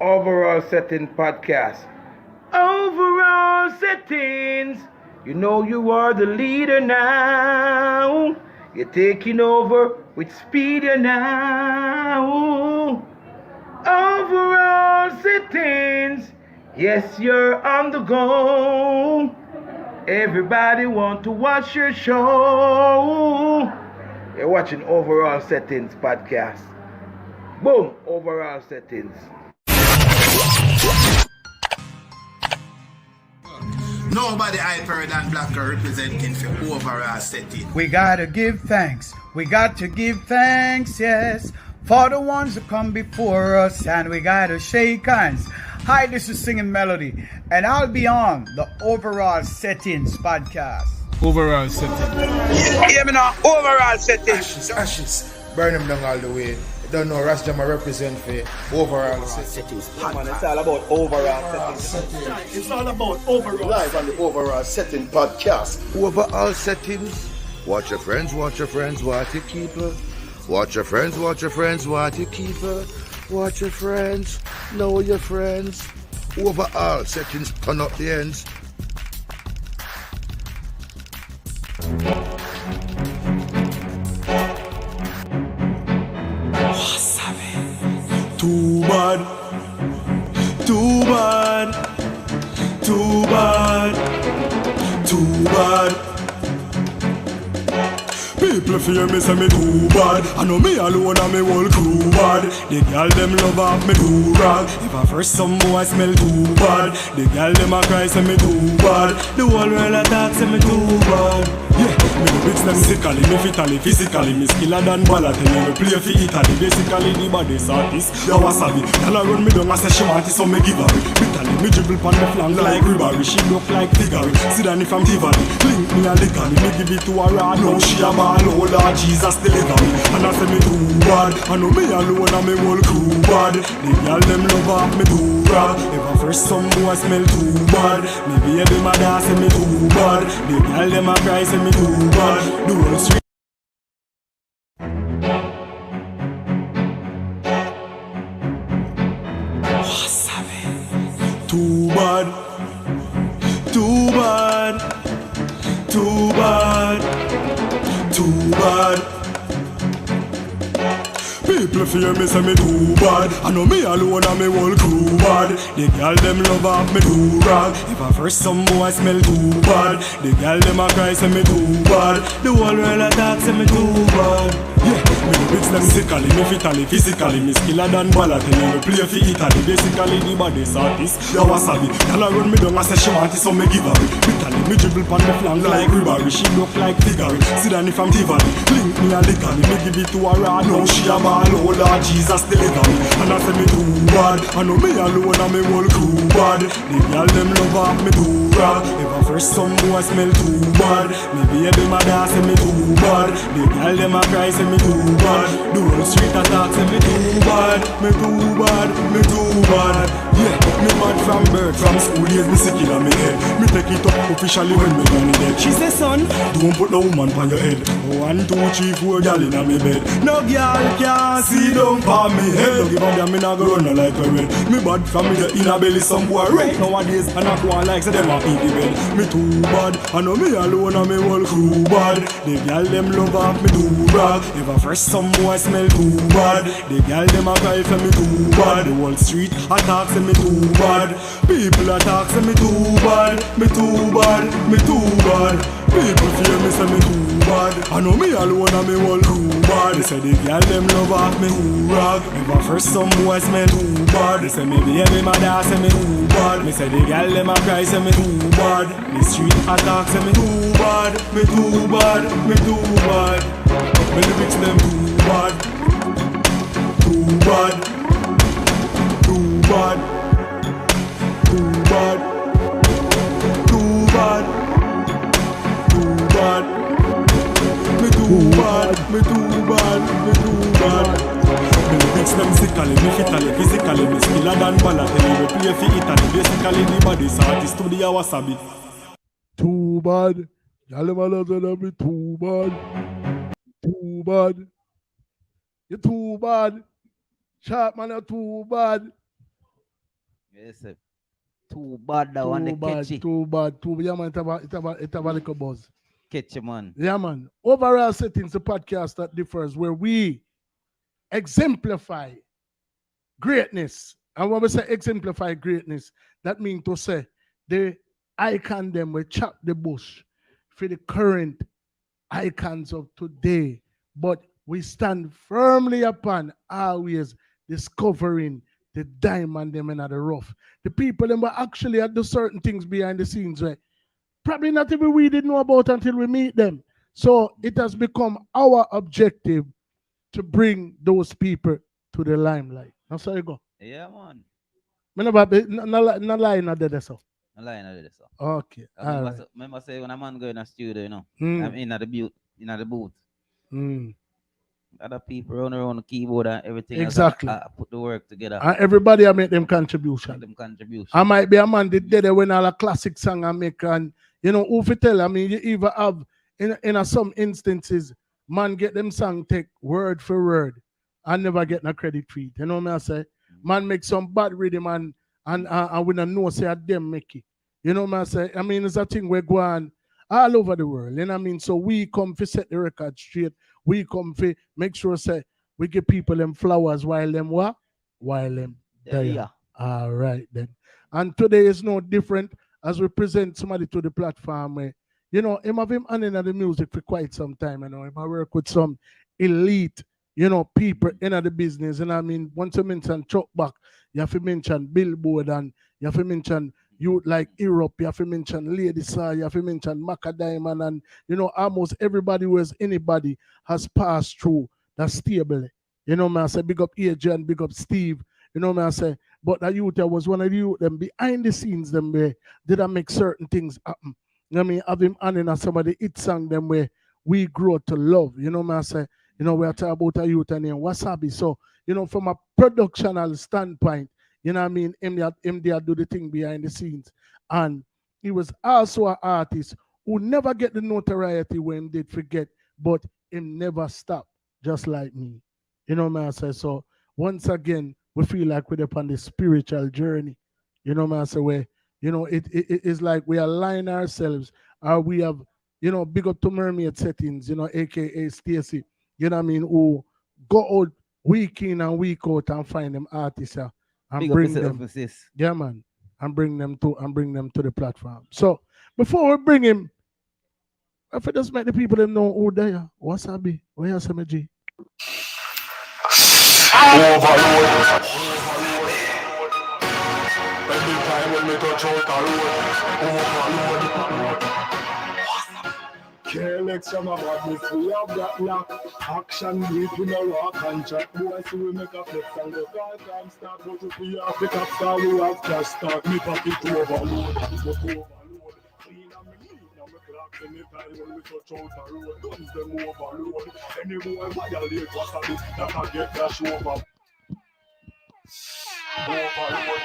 Overall Setting Podcast. Overall Settings. You know you are the leader now. You're taking over with speed now. Overall Settings. Yes, you're on the go. Everybody want to watch your show. You're watching Overall Settings Podcast. Boom, Overall Settings. Nobody hyper than Blacker representing for overall setting. We gotta give thanks. We got to give thanks, yes, for the ones who come before us, and we gotta shake hands. Hi, this is Singing Melody, and I'll be on the Overall Settings podcast. Overall setting. Hear me now, Overall Settings. Ashes, burn them down all the way. Don't know Rastama represent for overall settings. Man, it's all about overall settings. It's all about overall. Live on the overall setting podcast. Overall settings. Watch your friends, watch your friends, watch your keeper. Watch your friends, watch your friends, watch your keeper. Watch your friends, know your friends. Overall settings, turn up the ends. Too bad, too bad, too bad, too bad. People fear me, say me too bad. I know me alone and me whole crew bad. The girl them love off me too rag. If I first some boy smell too bad, the girl them a cry say me too bad. The whole world a talk say me too bad. Yeah, me do mix them musically, me fitally, physically. Me skiller than Balotelli, me play for Italy. Basically the baddest artist, the Wassabbi. Tell her run me down and say she want it, so me give her it. Italy, me dribble pon the flank like Ribari. She look like Tigari. Sit down if I'm Tivoli. Link me and lick her, me give it to her raw. Now she a ball, oh Lord Jesus deliver me. And I say me too bad. I know me alone and me whole crew bad. The girl them love off me too rag. If I first some boy smell too bad, me baby mother say me too bad. The girl them a cry say me too bad. The whole street. Too bad, too bad, too bad, too bad. People fear me, say me too bad. I know me alone and me whole crew bad. The girl them love off me too rag. If I first some boy smell too bad, the girl them a cry say me too bad. The whole world a talk say me too bad. Yeah, me do mix them musically, me fitally, physically. Me skiller than Balotelli, me play for Italy. Basically the baddest artist, the Wassabbi. Tell her run me down and say she want it, so me give her it. Italy, me dribble pon the flank like Ribari. She look like Tigari. Sit down if I'm Tivoli. Link me and lick her, me give it to her raw. Now she a ball, oh Lord Jesus deliver me. And I say me too bad. I know me alone and me whole crew bad. The girl them love off me too rag. If I first some boy smell too bad, me baby mother say me too bad. The girl them a cry say me too bad. The whole street a talk say me too bad. Me too bad, me too bad. Yeah, me mad from birth, from school years me sick in me head. Me take it up officially when me done dead. She say son, don't put no woman on your head. 1, 2, 3, 4 gal in me bed. No girl can see down on me head. Don't give a damn, me not go run like a red. Me bad from me in a belly some boy right nowadays. And I go on like say them a pee the bed. Me too bad, I know me alone and me whole crew bad. The girl them love off me too rag. If I first some boy smell too bad, the girl them a cry for me too bad. The whole street attack say me too bad. People attack say me too bad. Me too bad, me too bad. People fear me say me too bad. I know me alone and me whole crew bad. They say the girl them love off me too rag. If I first some boy smell too bad, they say me baby mother say me too bad. Me say the girl them a cry say me too bad. The street attack say me too bad. Me too bad, me too bad. Me lyrics them too bad. Too bad. Too bad. Too bad. Too bad. Too bad. Me too bad. Me too bad. Me too bad. Me lyrics them musically, me fitally, physically. Me skiller than Balotelli, me play for Italy. Basically the baddest artist to the Wassabbi. Too bad. Y'all them be too bad. Too bad. You're too bad. Sharp man, you're too bad. Yes, too bad that one, they catchy. Too bad. Yeah, man, it have a little buzz. Catchy, man. Yeah, man. Overall settings, the podcast that differs, where we exemplify greatness. And when we say exemplify greatness, that means to say the icon them will chop the bush for the current icons of today. But we stand firmly upon always discovering the diamond them in the rough. The people them were actually at the certain things behind the scenes where probably not even we didn't know about until we meet them. So it has become our objective to bring those people to the limelight. That's how you go. Yeah, man. No lie not there, so. No lie, no lie, so. Okay. Remember say when a man go in a studio, you know, Mm. I'm in the booth. Mm. Other people run around the keyboard and everything. Exactly. I put the work together. And everybody I make them contribution. I might be a man that did it when all a classic song I make, and you know, who fi tell, I mean, you even have in some instances, man get them song take word for word and never get no credit for it. You know what I say? Man make some bad rhythm and we don't know say them make it. You know what I say? I mean, it's a thing we're going all over the world. You know what I mean? So we come to set the record straight. We come to make sure say we give people them flowers while them what? While them there. Yeah. All right then. And today is no different as we present somebody to the platform where, you know, him have him on in the music for quite some time. You know, him I work with some elite, you know, people in the business. And I mean, once you mention Chuck Back, you have to mention Billboard, and you have to mention youth like Europe, you have to mention Lady Saw, you have to mention Maca Diamond, and you know, almost everybody who has anybody has passed through that stable. You know, man, I say big up Adrian, big up Steve. You know, man, I say, but that youth was one of the youth them behind the scenes them where did I make certain things happen. You know what I mean? Have him on in some of the hit song them where we grow to love. You know, man, I say, you know, we are talking about a youth and Wassabbi. So, you know, from a productional standpoint, you know what I mean? Him there do the thing behind the scenes. And he was also an artist who never get the notoriety when he did forget, but him never stop, just like me. You know what I say? So once again, we feel like we're upon the spiritual journey. You know what I say? Where, you know, it is like we align ourselves, or we have, you know, big up to Mermaid Settings, you know, aka Stacy, you know what I mean, who go out week in and week out and find them artists and Big bring them. emphasis. Yeah, man. And bring them to the platform. So before we bring him, if I just make the people them know who they are, Wassabbi, where you say G? Careless from a badness, we have that lock. Action beat, we no rock and chat. Boy, so we make a flex and go call time start. But if we have the cap star, we have cash start. Me pocket to overload, Clean and me neat, now me clock anytime when we touch out the road. Guns them overload. Any boy violate Wassabbi, that can get dash over. Overload.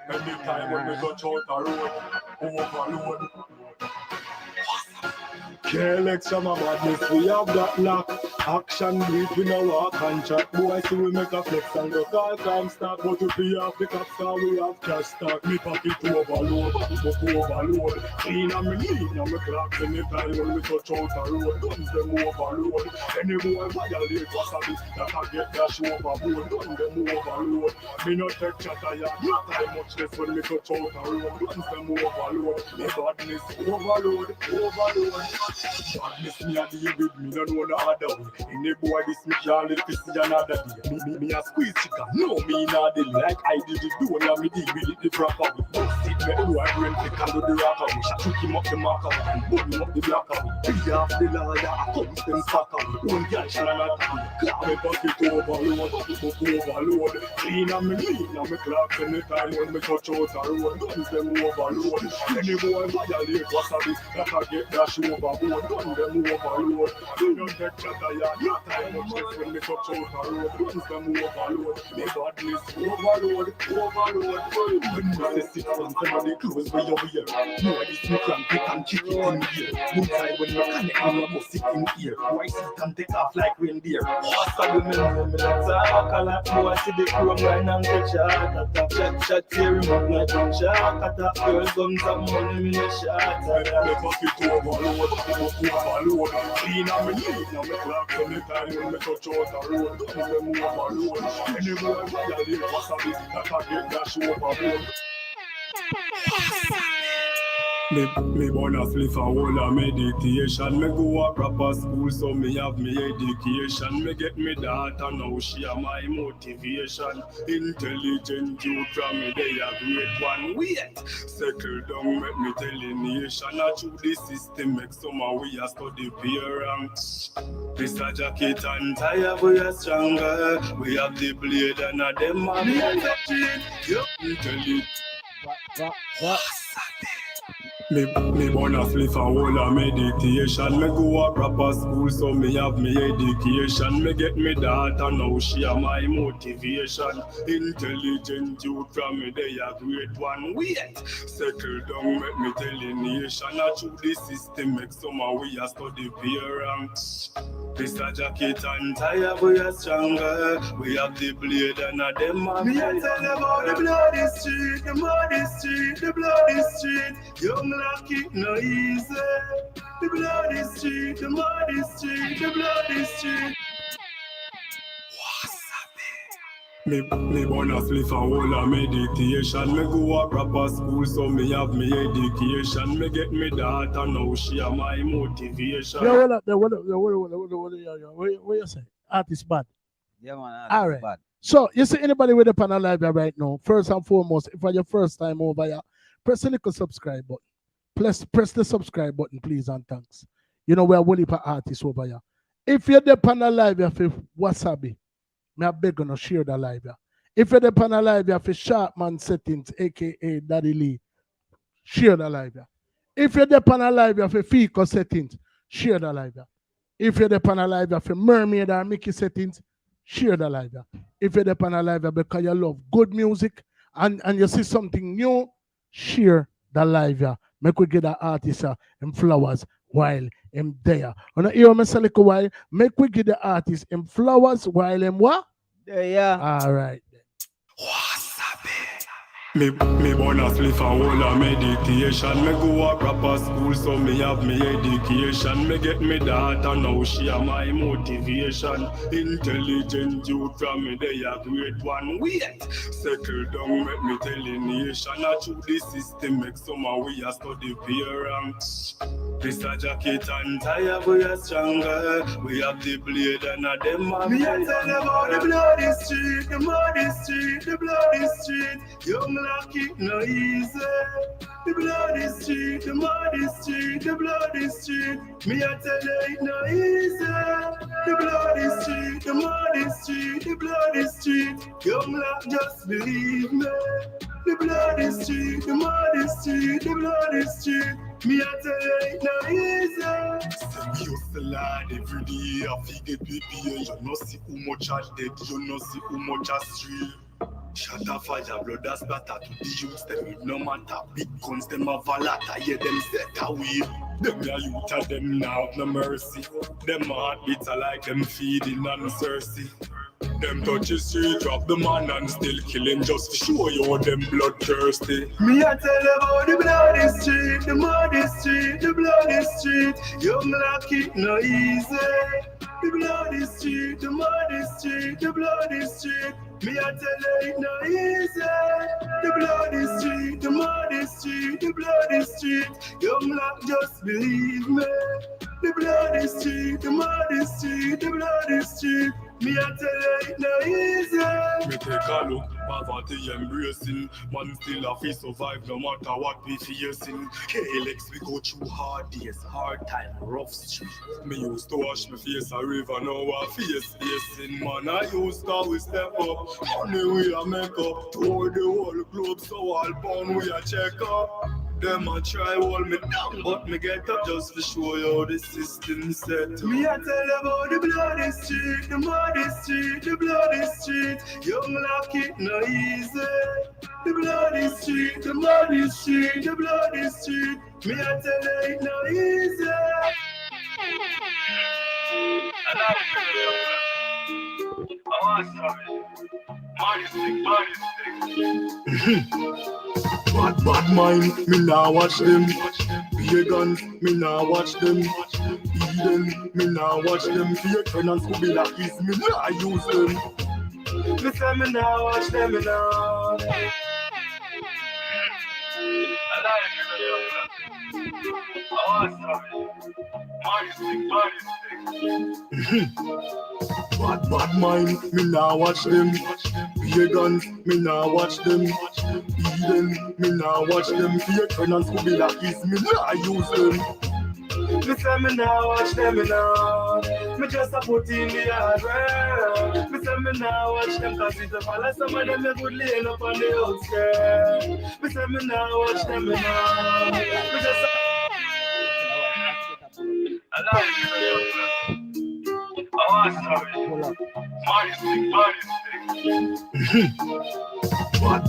Anytime when we touch out the road, overload. Careless from a badness, we have that lock. Action beat, we no walk and chat. Boy, so we make a flex and go call time start. But if we have the cap star, we have cash start. Me pocket to overload, overload. Clean and me neat, now me clock anytime when we touch out the road. Guns them overload. Any boy violate Wassabbi, that can get dash overboard. Guns them overload. Me no take chatter, yeah. Not time much less when me touch out the road. Guns them overload. Me badness overload. Badness me a deal with me, don't know the other way. Any boy this me can't let this see another day. Me a squeeze chicken, no me not deal like I did it. Do now me deal with it the proper way. Bust it, me do I brain pick and do the rocker way. Shot hook him up the marker way, and burn him up the blocker way. Be off the ladder, I come them sucker way. One girl shall not be, clap me pocket overload. Clean and me neat, now me clock anytime when me touch out the road. Guns them overload. Any boy violate Wassabbi, that I get dash overboard. Gun them overload. We don't take chatter, No time much left when me touch out the road. Once them overload, me badness overload. When me say 6 months, somebody close me over here. No, this me crank it and kick it in here. One time when me connect, me must sit in here. Why sit and take off like reindeer? Wassabbi me know me not talk a lot. Boy see the chrome line and get shot tear him up like one shot. Girls guns and money me no shot. Me pocket overload. Clean and me neat, now me clock anytime when me touch out the road. Guns them overload. Anywhere violate Wassabbi, that I get dash overboard. Me born a spliff a whole of meditation. Me go a proper school so me have me education. Me get me daughter now, she a my motivation. Intelligent youth from me, they a great one. Wait, settle down, make me tell the nation. I through the system, make some of we a study peer ranks. This a jacket and tie, we are stronger. We have the blade and a them a me and the cheat. You intelligent. Me born a spliff a whole of meditation. Me go a proper school so me have me education. Me get me daughter now, she a my motivation. Intelligent youth from me, they a great one. Wait, settle down, make me tell the nation. I through the system, make some of we a study peer ranks. This a jacket and tie, we are stronger. We have the blade and a them a me a tell about the bloody street, the muddy street, the bloody street. Young like it no easy. The bloody street, the muddy street, the bloody street. Me born a spliff a whole of meditation. Me go a proper school so me have me education. Me get me daughter now, she a my motivation. What you say? Artist bad. Yeah, man. All right. Bad. So, you see anybody with a panel live here right now? First and foremost, if it's your first time over here, press the little subscribe button. Press the subscribe button, please, and thanks. You know, we are one heap of artists over here. If you're the panel live here for Wassabbi, me a beg you to share the live here. If you're the panel live here for Sharpman Settings, aka Daddy Lee, share the live here. If you're the panel live here for Fico Settings, share the live here. If you're the panel live here for Mermaid or Mickey Settings, share the live here. If you're the panel live here because you love good music and you see something new, share the live here. Make we get the artist in flowers while I'm there. When I hear me say like a while, make we get the artist in flowers while I'm what? There, yeah. All right. Me born a spliff a whole of meditation. Me go a proper school so me have me education. Me get me daughter now, she a my motivation. Intelligent youth from me, they a great one. Wait, settle down, make me tell the nation. I through the system, make some of we a study peer ranks. This a jacket and tie, we are stronger. We have the blade and a them a me a tell about the bloody street, the muddy street, the bloody street. Young like it no easy. The bloody street, the muddy street, the bloody street. Me a tell you it no easy. The bloody street, the muddy street, the bloody street. Young like just believe me. The bloody street, the muddy street, the bloody street. Me a tell you it no easy. Say me hustle hard every day. I figure people, you no see how much I dead, you no see how much I street. Shut up fire, blood as splatter to the youths, them with no matter. Big guns, them have a lot, I hear them set away. Them ya youth and them now have no mercy. Them heartbeats are like them feeding on Cersei. Them touch the street, drop the man and still kill him just to show you them bloodthirsty. Me a tell about the bloody street, the muddy street, the bloody street. Young like it no easy. The bloody street, the muddy street, the bloody street. Me a tell you it no easy. The bloody street, the muddy street, the bloody street. Young like just believe me. The bloody street, the muddy street, the bloody street. Me a tell you it no easy. Me take a look, poverty embracing. Man still a fi survive no matter what we facing. KLX we go through hard days, hard time, rough street. Me used to wash my face a river, now I face facing. Man I used to always step up, money we a make up. Tour the whole globe so all pound we a check up. Them a try hold me down, but me get up just to show you how the system set. Me a tell you about the bloody street, the muddy street, the bloody street. Young lock it no easy. The bloody street, the muddy street, the bloody street. Me a tell you it no easy. Bad mind, me nah watch them. Pagans, me nah watch them. Eden, me nah watch them. Fake tenants who be like this, me nah use them. Me say me nah watch them, me nah. Bad mind, me nah watch them. Pagans, me nah watch them. Eden, me nah watch them. Fake tenants who be like this, me nah use them. Me say me nah watch them, me nah. Me just a put in the hard work. Me say me nah watch them 'cause it's a follow some of them me good laying up on the outskirts. Me say me nah watch them, me nah. Me just a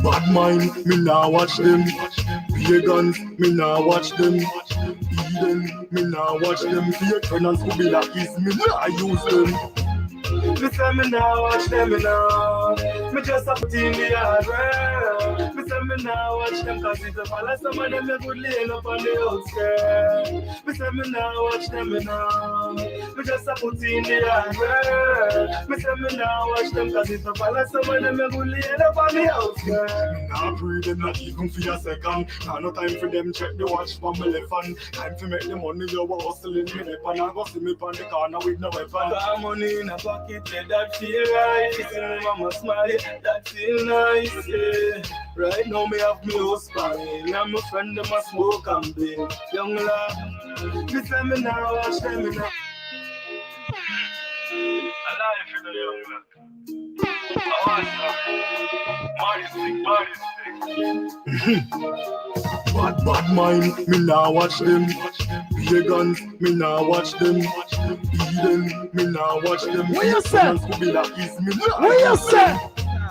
Bad mind, me nah watch them. Pagans, me nah watch them. Eden, me nah watch them. Fake tenants who be like this, me nah use them. Me say me nah watch them, me nah. Me just a put in the hard work. Me say me nah watch them 'cause it's a follow some of them me good laying up on the outskirts. Me say me nah watch them, me nah. Me just a put in the hard work. Me say me nah watch them 'cause it's a follow some of them me good laying up on the outskirts. Me nah breathe them not even for a second. Nah no time for them check the watch for my left hand. Time to make the money you were hustling me lip and I go see me on the corner with no weapon. Got money in a pocket. Yeah, that feel right. Kissing mama smile, that feel nice. Yeah. Right now me have me house party. And my friend them a smoke and blame. Young lad, me say me now watch them me now. Alive in the young lad. Bad mind, me nah watch them. Pagans, me nah watch them. Eden, me nah watch them. What you say? Who be like this, me nah. What you say?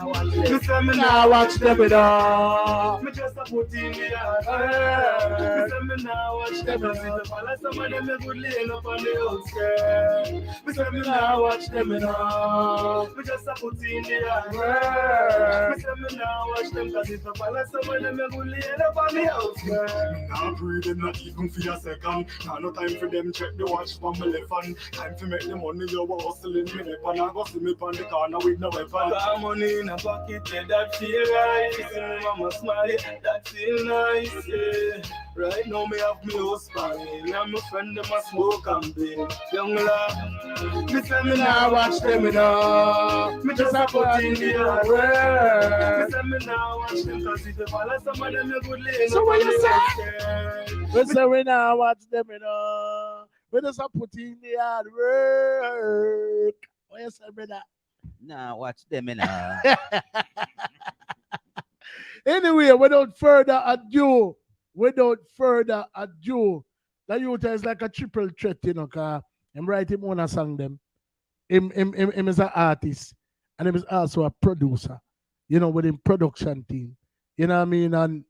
Me say me nah watch them at all. Me just a put in the hard work. Me say me nah watch them at all. Follow some of them me good laying up on the outskirts. Me say me nah watch them at all. Me just a put in the hard work. Me say me nah watch them 'cause it's a follow some of them me good laying up on the outskirts. Me nah breathe them not even for a second. Nah no time for them check the watch from my left hand. Time to make the money you were hustling me lip and I go see me on the corner with no weapon. Got money in a pocket, yeah, that feel right. Kissing mama smile, that feel nice, yeah. Right now me have me house party. And my friend them a smoke and blame. Young lad, me say me nah watch them, me nah. Me just a put in the hard work. Me say me nah watch them 'cause if you follow some of them you good laying. So what you say? We say we nah watch them, you know. We just a put in the hard work. What you say, brother? Nah, watch them in. Anyway, without further ado, the youth is like a triple threat, you know, because I'm writing on a song them. Him is an artist and him is also a producer, you know, with him production team. You know what I mean? And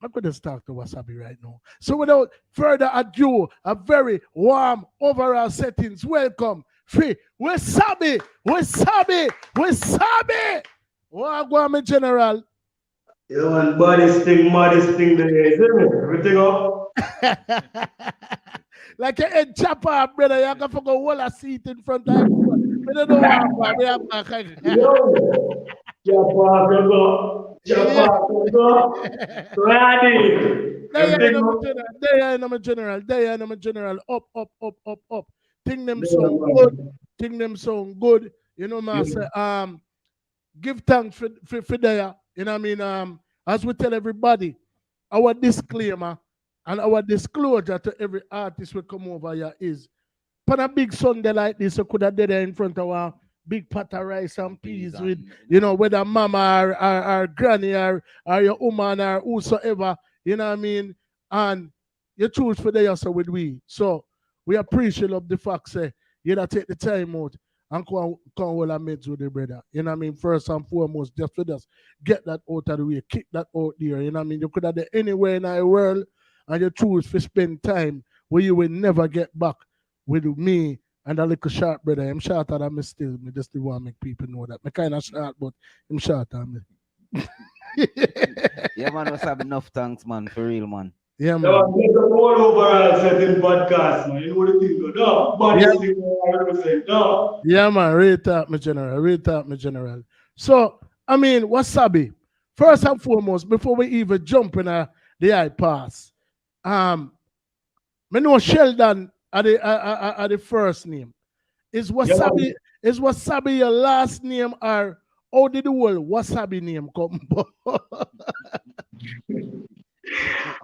I'm going to start to Wassabbi right now. So without further ado, a very warm overall settings. Welcome. Free Wassabbi. Wagwan, General. You want modest thing there, isn't it? Everything up? Like a head chopper, brother. You can forget all a seat in front of you. We don't know what we have back. Chopper, ready. They are my general. Up. Think them sound good. You know, man. Say, give thanks for there. You know what I mean? As we tell everybody, our disclaimer and our disclosure to every artist we come over here is, on a big Sunday like this, you could have did it in front of our big pot of rice and peas with, you know, whether mama or granny or your woman or whosoever, You know what I mean? And you choose for the yourself with we. So we appreciate of the fact say you gotta take the time out and come all our mates with the brother. You know what I mean? First and foremost, just for us, get that out of the way, kick that out there. You know what I mean? You could have done anywhere in the world and you choose to spend time where you will never get back with me and a little short brother. I'm short and I'm still me just want to make people know that. Me kind of short, but I'm short and me. Yeah, man, Wassabbi, enough thanks, man, for real, man. Yeah, Now, man. I'm getting all overall setting podcast, man. You know what the thing go? No, body Yeah. thing I represent. No. Yeah, man, rate up my general, rate up my general. So, I mean, Wassabbi, first and foremost, before we even jump in the eye pass, me know Sheldon are the first name. Is Wassabbi, is Wassabbi your last name or how did the whole Wassabbi name come?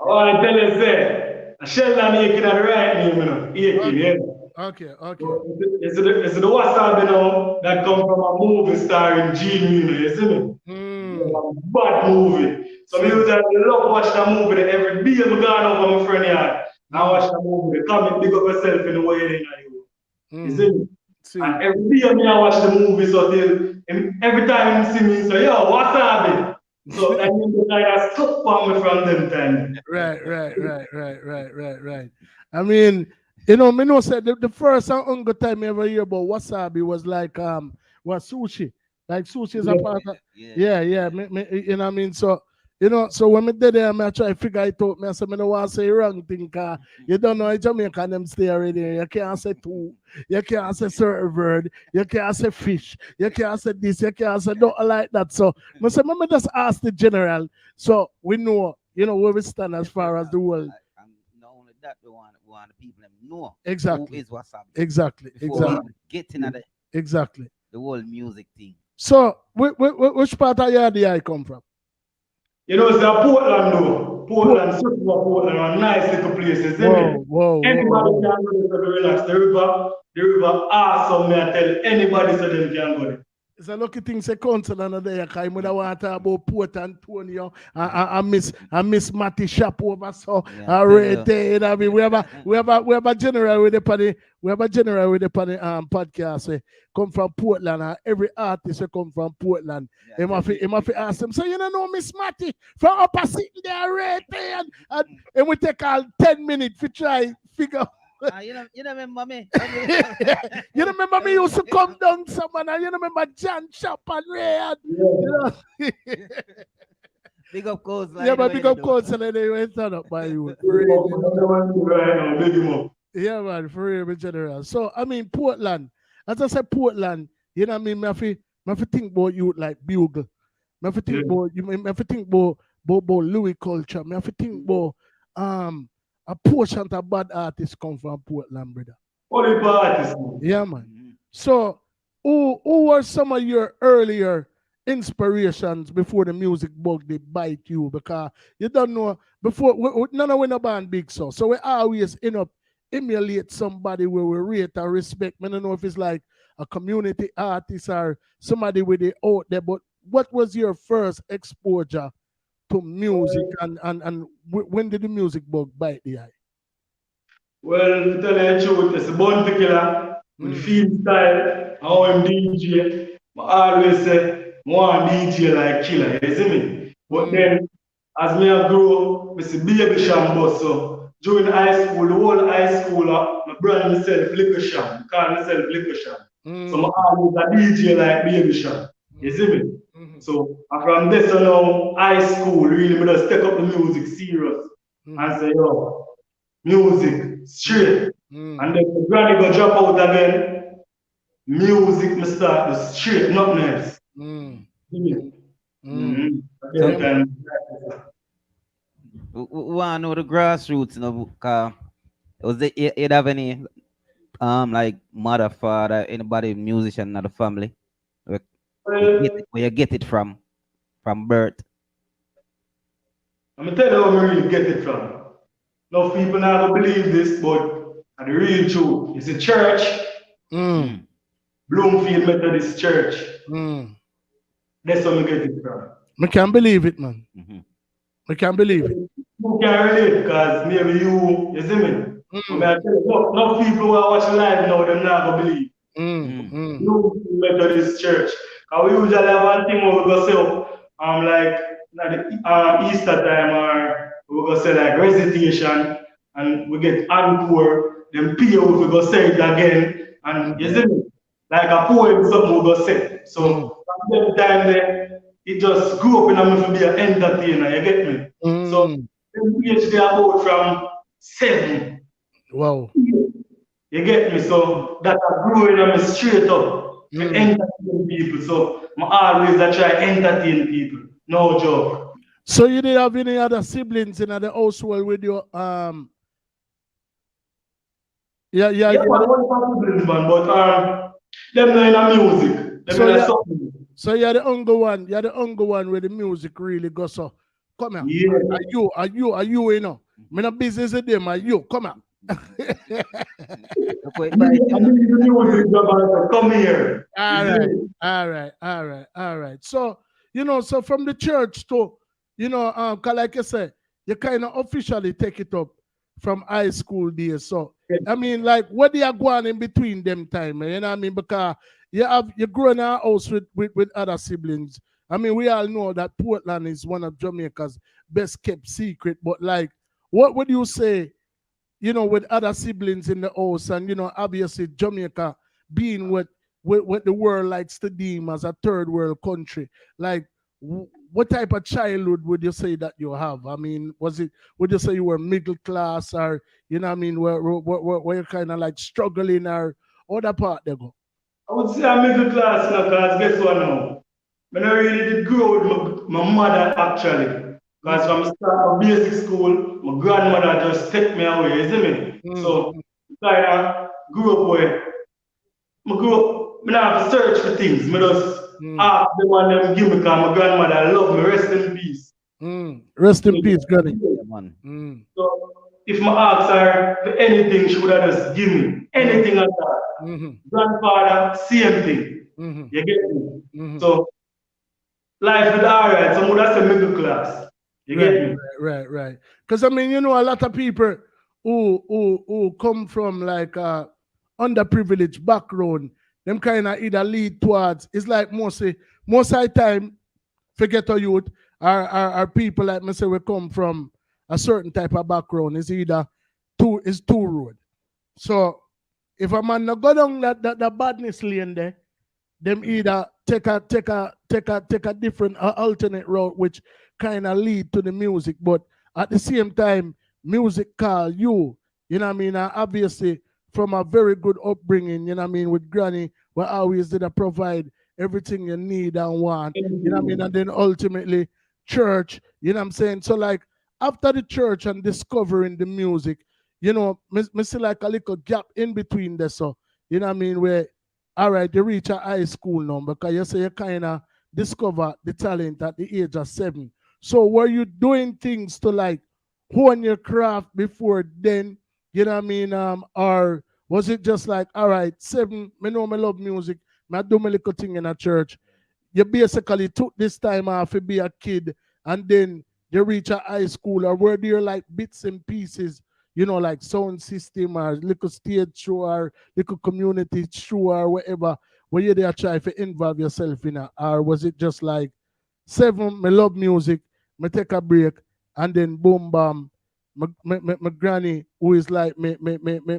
Oh, I tell you, say, Sheldon Aiken are the right name, you know. Aiken, yeah. Okay. So, it's the Wassabbi now that come from a movie starring Gene, you see me? A bad movie. So me usually love watch that movie there every day. I'm going over my friend yard. I watch that movie. Come big up yourself in the way they know you. You see me? And every day I watch the movie, so every time he see me, so yo, Wassabbi. So that means the guy that stuck for me from them time. Right. I mean, you know, me know said the first and only time I ever hear about Wassabbi was like was sushi. Like sushi is a part of yeah. You know what I mean? So you know, so when me did there, I try to figure it out. I said, I don't want to say wrong thing, cause you don't know Jamaica them stay already. You can't say two, you can't say certain word, you can't say fish, you can't say this, you can't say nothing like that. So I said, let me just ask the general, so we know, you know, where we stand as far as the world. Not only that, we want the people to know Exactly. who is Wassabbi. Exactly. Before we get into Exactly. the whole music thing. So, which part of your DI come from? You know, it's a Portland though. Portland, super Portland, a nice little place, you see me? Anybody can go there to relax. The river awesome, me I tell anybody so them can go there. It's a lucky thing say council another day, because I want to talk about Port Antonio. I miss Matty Shop over so right there. You know what I mean? We have a general with the party. We have a general with the party podcast. Come from Portland, and every artist come from Portland. He must ask them. So you don't know Miss Matty from upper sitting there right there, and we take all 10 minutes to try figure. You remember me? You remember me used to come down someone, and you remember John Shop and Ray. You know? Big up codes. Yeah, but big up codes and they went turn up by you. Yeah, man, for real, in general. So, I mean, Portland. As I said, Portland, you know what I mean? I have to think about you like Bugle. I have to think about you. I have to think about Louis culture. I have to think about a portion of bad artists come from Portland, brother. Only artists. Yeah, man. So, who were some of your earlier inspirations before the music bug they bite you? Because you don't know before none of we no band big so we always emulate somebody where we rate and respect. I don't know if it's like a community artist or somebody with it out there, but what was your first exposure to music and when did the music bug bite the eye? Well, to tell you the truth, it's a Bounty Killer with field style, how I'm DJ. I always say, I want DJ like Killer, you see me? But then, as me have grown, I see Baby Sham bus. So during high school, the whole high school, I brand myself Liquor Sham, I call myself Liquor Sham. So I always a DJ like Baby Sham, you see me? So from this on now, high school, really, I just take up the music serious and say, yo, music, straight. And then the granny go drop out again, music, me start the straight, nothing else. We want to know the grassroots, you know, because was there, you have any, like mother, father, anybody musician in the family? Where you get it from birth? I'm going to tell you where I really get it from. No people never believe this, but the real truth is a church, Bloomfield Methodist Church. That's where I get it from. I can't believe it, man. I can't believe it. you can relate because maybe you see me? I mean, I tell you, no people who are watching live now, them not gonna believe. You Methodist church. Cause we usually have one thing where we go say like at the Easter time or we go say like recitation and we get encore, then pay if we go say it again and you see me? Like a poem something we go say. So from that time there, it just grew up in me to be an entertainer, you get me? So them age they about from 7. Wow. You get me? So that I grew in me straight up to entertain people. So I always I try entertain people. No joke. So you didn't have any other siblings in the household with your Yeah, one siblings, man, but them not in the music. Them so in the yeah, something. so you're the younger one. You're the younger one where the music really goes. So come here. Yeah. Are you, you know? Me no business with them. Are you? Come here. I mean the music, brother. Come here. All right. So, you know, so from the church to, you know, 'cause like I said, you kind of officially take it up from high school days. So, I mean, like, what do you go on in between them time? You know what I mean? Because you grow in a house with other siblings. I mean, we all know that Portland is one of Jamaica's best kept secret. But like, what would you say, you know, with other siblings in the house, and you know, obviously Jamaica being what the world likes to deem as a third world country, like what type of childhood would you say that you have? I mean, would you say you were middle class, or you know what I mean, where you kind of like struggling, or other part they go? I would say I'm middle class now, because guess what now? I don't really did grow with my mother actually. Because from the start of basic school, my grandmother just take me away, you see me? So kind of grew up where I grew up, I don't have to search for things. I just ask them and them give me, because my grandmother love me, rest in peace. Rest in peace, Granny. Yeah, man. So if my ask her for anything, she would have just give me anything like that. Grandfather, same thing. You get me? So life is alright. Some would have say middle class. You get me? Right. Because I mean, you know, a lot of people who come from like underprivileged background, them kind of either lead towards, it's like most of the time, forget our youth, are people like me say we come from a certain type of background. It's either two road. So if a man not go down that badness lane there, them either take a different alternate route, which kind of lead to the music, but at the same time, music call you. You know what I mean? Obviously, from a very good upbringing, you know what I mean, with Granny, we always did provide everything you need and want. You know what I mean? And then ultimately, church, you know what I'm saying? So like after the church and discovering the music, you know, me see like a little gap in between there. So, you know what I mean, where all right, you reach a high school now, because you say you kind of discover the talent at the age of 7. So were you doing things to like hone your craft before then? You know what I mean? Or was it just like, all right, 7, me know me love music, me do my little thing in a church. You basically took this time off to be a kid, and then you reach a high school, or were there like bits and pieces, you know, like sound system or little stage show or little community show or whatever, where you there try to involve yourself in it? Or was it just like 7, me love music, me take a break, and then boom bam, my granny, who is like me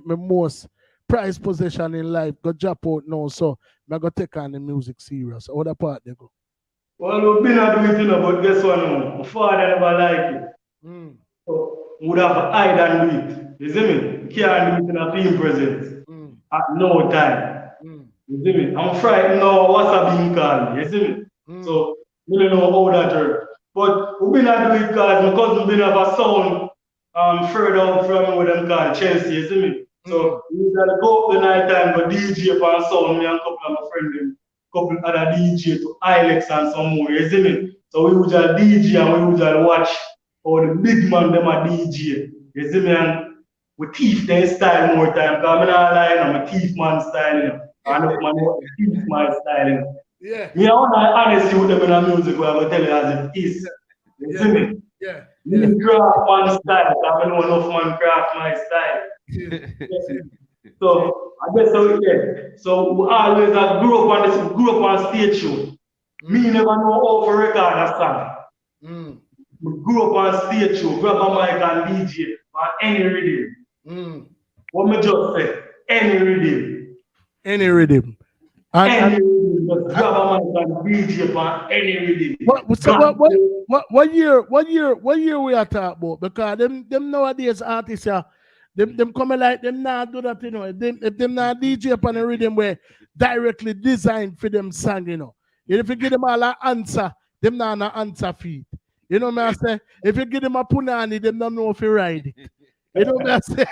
most prized possession in life, go drop out now, so I go take on the music serious. Or other part they go? Well, we've been doing it, you know, but guess what now? My father never liked it. So would have hide and do it. You see me? You can't do it in a film presence at no time. You see me? I'm frightened now. Wassabbi call me. You see me? So we don't know how that works. But we've been doing it because my cousin been have a sound further out from what them call Chelsea. You see me? So we usually go up the night time, go DJ for a sound. Me and a couple of my friends, them, couple other DJ to Ilex and some more. You see me? So we usually DJ and we usually watch or the big man them a DJ. You see me? And we thief their style more time. Because I'm not lying, I'm a thief man style, you know. And up man thief man style, you know. Yeah. Me I want to honestly with them in the music where I will tell you as it is. You see me? Yeah. Me craft one style. I know enough man craft my style. So I guess so yeah. So we always I grew up on this, grew up on stage show. Me never know how to record a song. We grew up on stage show, grab a mic and DJ on any rhythm. What me just say, any rhythm. Any rhythm. Any rhythm, just grab a mic and DJ on any rhythm. What year we are talking about? Because them nowadays artists are them coming like them now do that, you know. Them now DJ upon a rhythm where directly designed for them song, you know. And if you give them all an answer, them now an answer feed. You know what I say? If you give them a punani, them don't know if you ride it. You know what I say?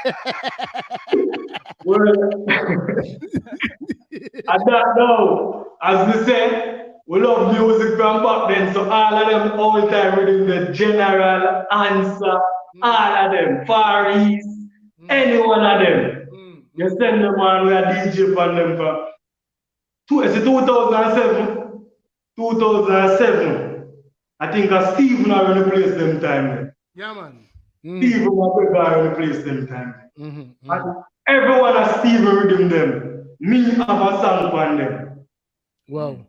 Well, I don't know. As we say, we love music from back then, so all of them all time reading the general answer. All of them, Far East, any one of them. You send them on, we are DJ for them for it's 2007. 2007. I think Steve now replaced them time. Yeah, man. Steve now replaced them time. And everyone has Steve rhythm them. Me have a song on them. Wow.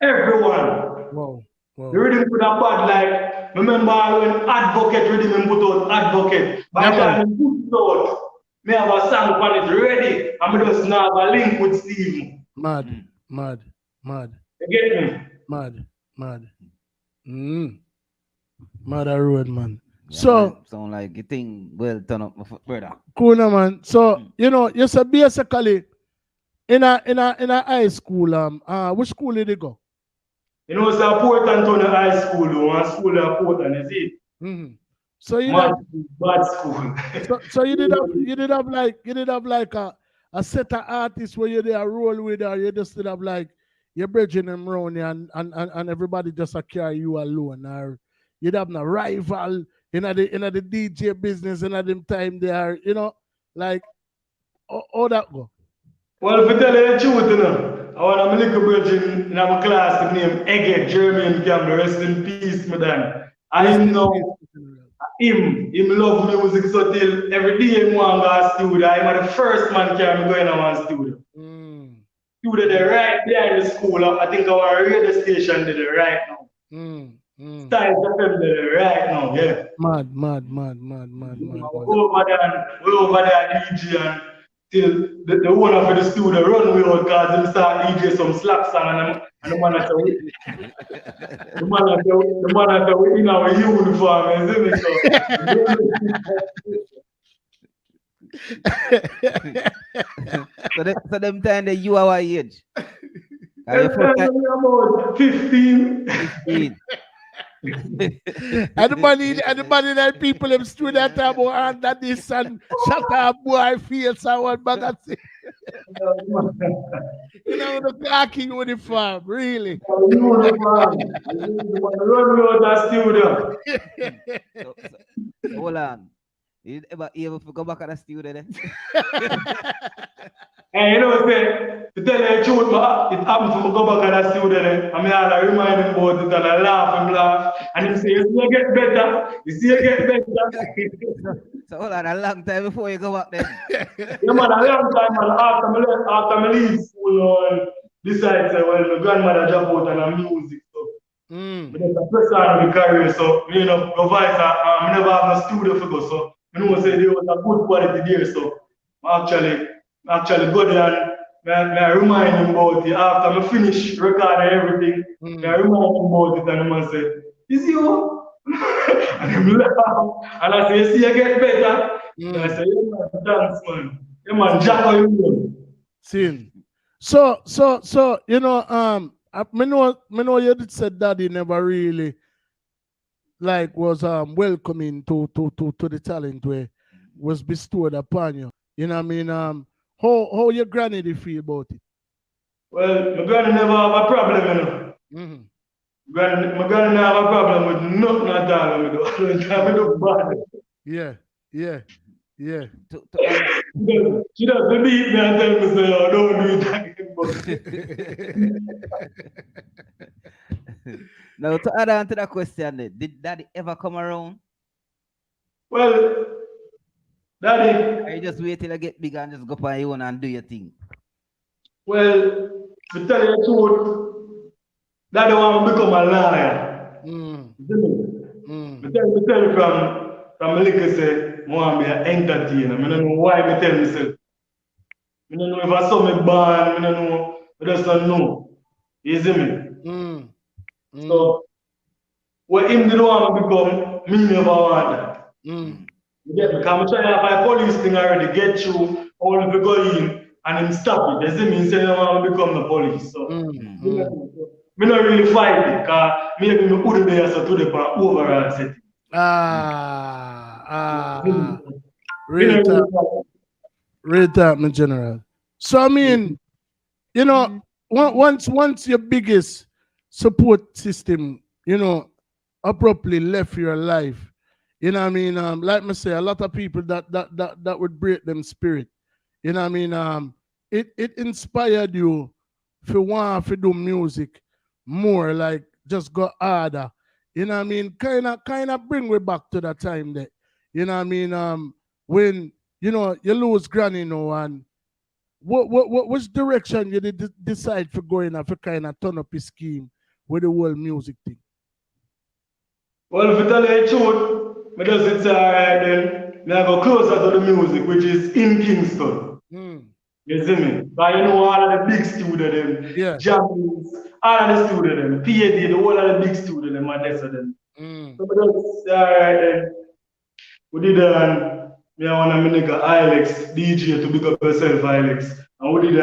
Everyone. Wow. The rhythm could have bad like, remember when Advocate rhythm and put out Advocate. By the time he put it out, me have a song on it ready. And me just now have a link with Steve. Mad. You get me? Mad. Mad a road, man. Yeah, So man, sound like you think well turn up, my brother. cool, no, man. So you know, you said basically in a high school, which school did you go? You know, it's a Port Antonio High School, one school at Portland, is it? So you bad school. so you did have like a set of artists where you there roll with, or you just did have like you're bridging them around you and everybody just carry you alone, or you'd have no rival in the DJ business in them time there, you know, like how that go? Well, if I tell you the truth, you know, I want a little bridging in my class named Egget, Jeremy Campbell, rest in peace, madam. I know him love music, so till every day he want to go to studio. I'm the first man carry me going to one studio. Studio there right behind the school. I think our radio station there right now. Style FM there right now, yeah. Mad. We over there DJ and till the owner for the studio run we out because him start DJ some slap song and the man at the in our uniform, isn't So them time that you are our age. About 15. And the money that people them stood at table and that this and shut up boy feel someone back at see. You know the khaki uniform, really. Hold on. You ever go back at the studio then? And you know what I'm saying? To tell you the truth, it happened for me go back at the studio then. I mean, I remind him about it and I laugh. And he say, you see you get better. So hold on, a long time before you go back then. Yeah, man, a long time, man. After me leave school, and decide, say, well, my grandmother drop out and I'm music. So, but there's a press on the career, so, you know, provide, I never have no studio for go, so, I know say there was a good quality there, so, actually go there and I remind him about it. After I finish recording everything, I remind him about it and the man say, is you? And him laugh. And I say, you see you get better? And I say, yeah man, thanks man. Yeah man, Jack how you doing? Sin. So you know, I know you did said daddy never really like was welcoming to the talent where was bestowed upon you. You know what I mean? How your granny did feel about it? Well, my granny never have a problem, you know. My granny never have a problem with nothing at all. I do bad. Yeah. She doesn't beat me and tell me, say, oh, don't do it again. Now to add on to that question, did Daddy ever come around? Well, Daddy, Or you just wait till I get big and just go on your own and do your thing? well, to tell you the truth, Daddy want to become a lawyer. Mm. Me tell you from little say, I want to be an entertainer. I don't know why me tell myself. I don't know if I saw me born, I don't know, I just don't know. You see me? So, what him did want to become, me never want that. You get me? Because I'm trying to have a police thing already, get through, all of the go in, and him stop it. You see me? He said, I want to become the police. So, me not really fight it, because maybe me put it there so to the overall setting. Real talk. Real talk, my general. So I mean, you know, once your biggest support system, you know, abruptly left your life, you know what I mean? Like me say, a lot of people that would break them spirit. You know what I mean? It inspired you to want to do music more, like just go harder. You know what I mean? Kinda bring me back to that time that, you know what I mean? When you know you lose granny now, and which direction you did decide for going and for kind of turn up his scheme with the whole music thing? Well, if you tell you the truth, me just say alright then, me I go closer to the music, which is in Kingston. You see me? But you know all of the big studio them, Japanese, all of the studio them, PAD, the whole of the big studio them, and that's them. So me just say alright then, we did me I want to nigga Alex, DJ to big up yourself Alex. And we did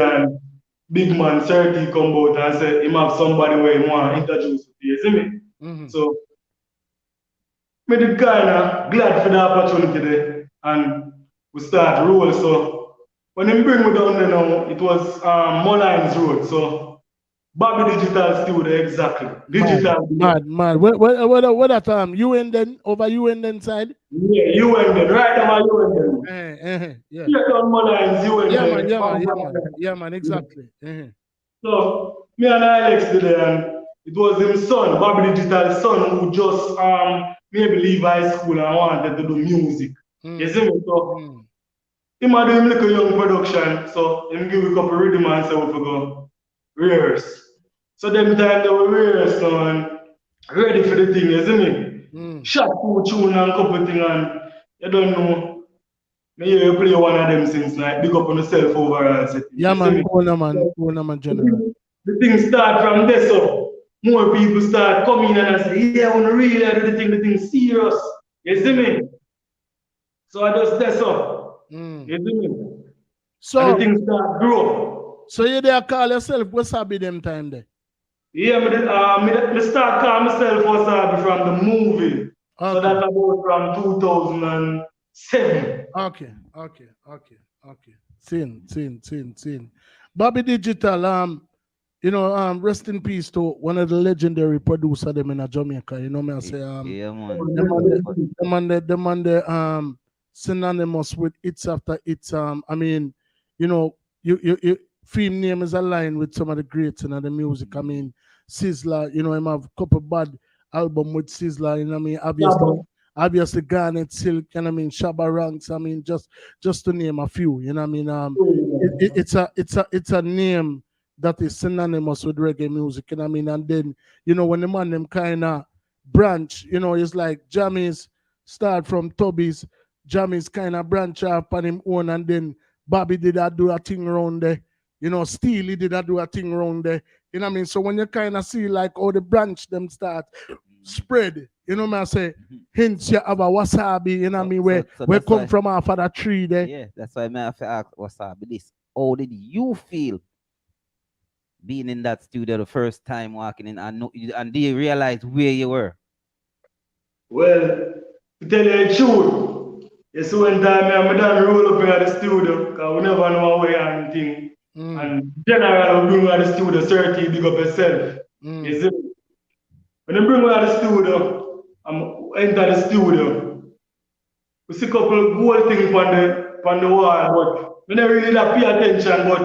big man 30 come out and say him have somebody where he want to introduce to you, see me? So me did kinda glad for the opportunity there, and we start roll. So when he bring me down there now, it was Mullines Road. So Bobby Digital Studio, exactly. Digital. Mad. What that you and then over you and then side? Yeah, you and then right over you and then. Yeah. Yeah, down Mullines, you and then. Yeah, man, exactly. So me and Alex did it, and it was his son, Bobby Digital's son, who just maybe leave high school and wanted to do music. You see me? So him had him like a young production, so him give a couple rhythm and say we go rehearse. So them time they were rehearse and ready for the thing, you see me? Shot 2 tune and couple thing, and you don't know. Me hear you play one of them since like big up on yourself overall setting. Yeah, man, cool man, general. The thing start from there, so more people start coming and I say, yeah, I want to really do the thing serious. You see me? So I just that's up. You see me? So and the thing start grow. So you there call yourself Wassabbi them time there? Yeah, me start call myself Wassabbi from the movie. Okay. So that's about from 2007. Okay. Seen. Bobby Digital, you know, rest in peace to one of the legendary producer them in Jamaica. You know me I say yeah, man. The man synonymous with hits after hits. I mean, you know, you film name is aligned with some of the greats in the music. I mean, Sizzler, you know, him have a couple bad album with Sizzler, you know what I mean? Obviously Garnet Silk, you know what I mean, Shabba Ranks, I mean, just to name a few, you know what I mean? It's a name that is synonymous with reggae music, you know what I mean? And then, you know, when the man them kinda branch, you know, it's like Jammies start from Tubby's, Jammies kinda branch up on him own, and then Bobby did that do a thing around there. You know, Steely did that do a thing around there. You know what I mean? So when you kind of see like all the branch them start spread, you know what I say? Hence you have a Wassabbi, you know what I mean? Where come from off of that tree there. Yeah, that's why I have to ask Wassabbi this. How did you feel being in that studio the first time walking in, and do you realize where you were? Well, to tell you the truth, it's one time I done roll up in the studio, because we never know where anything. And general will bring me to the studio, 30, big up yourself. You see? When they bring me to the studio, I'm enter the studio. We see a couple of gold things on the wall, but I never really pay attention, but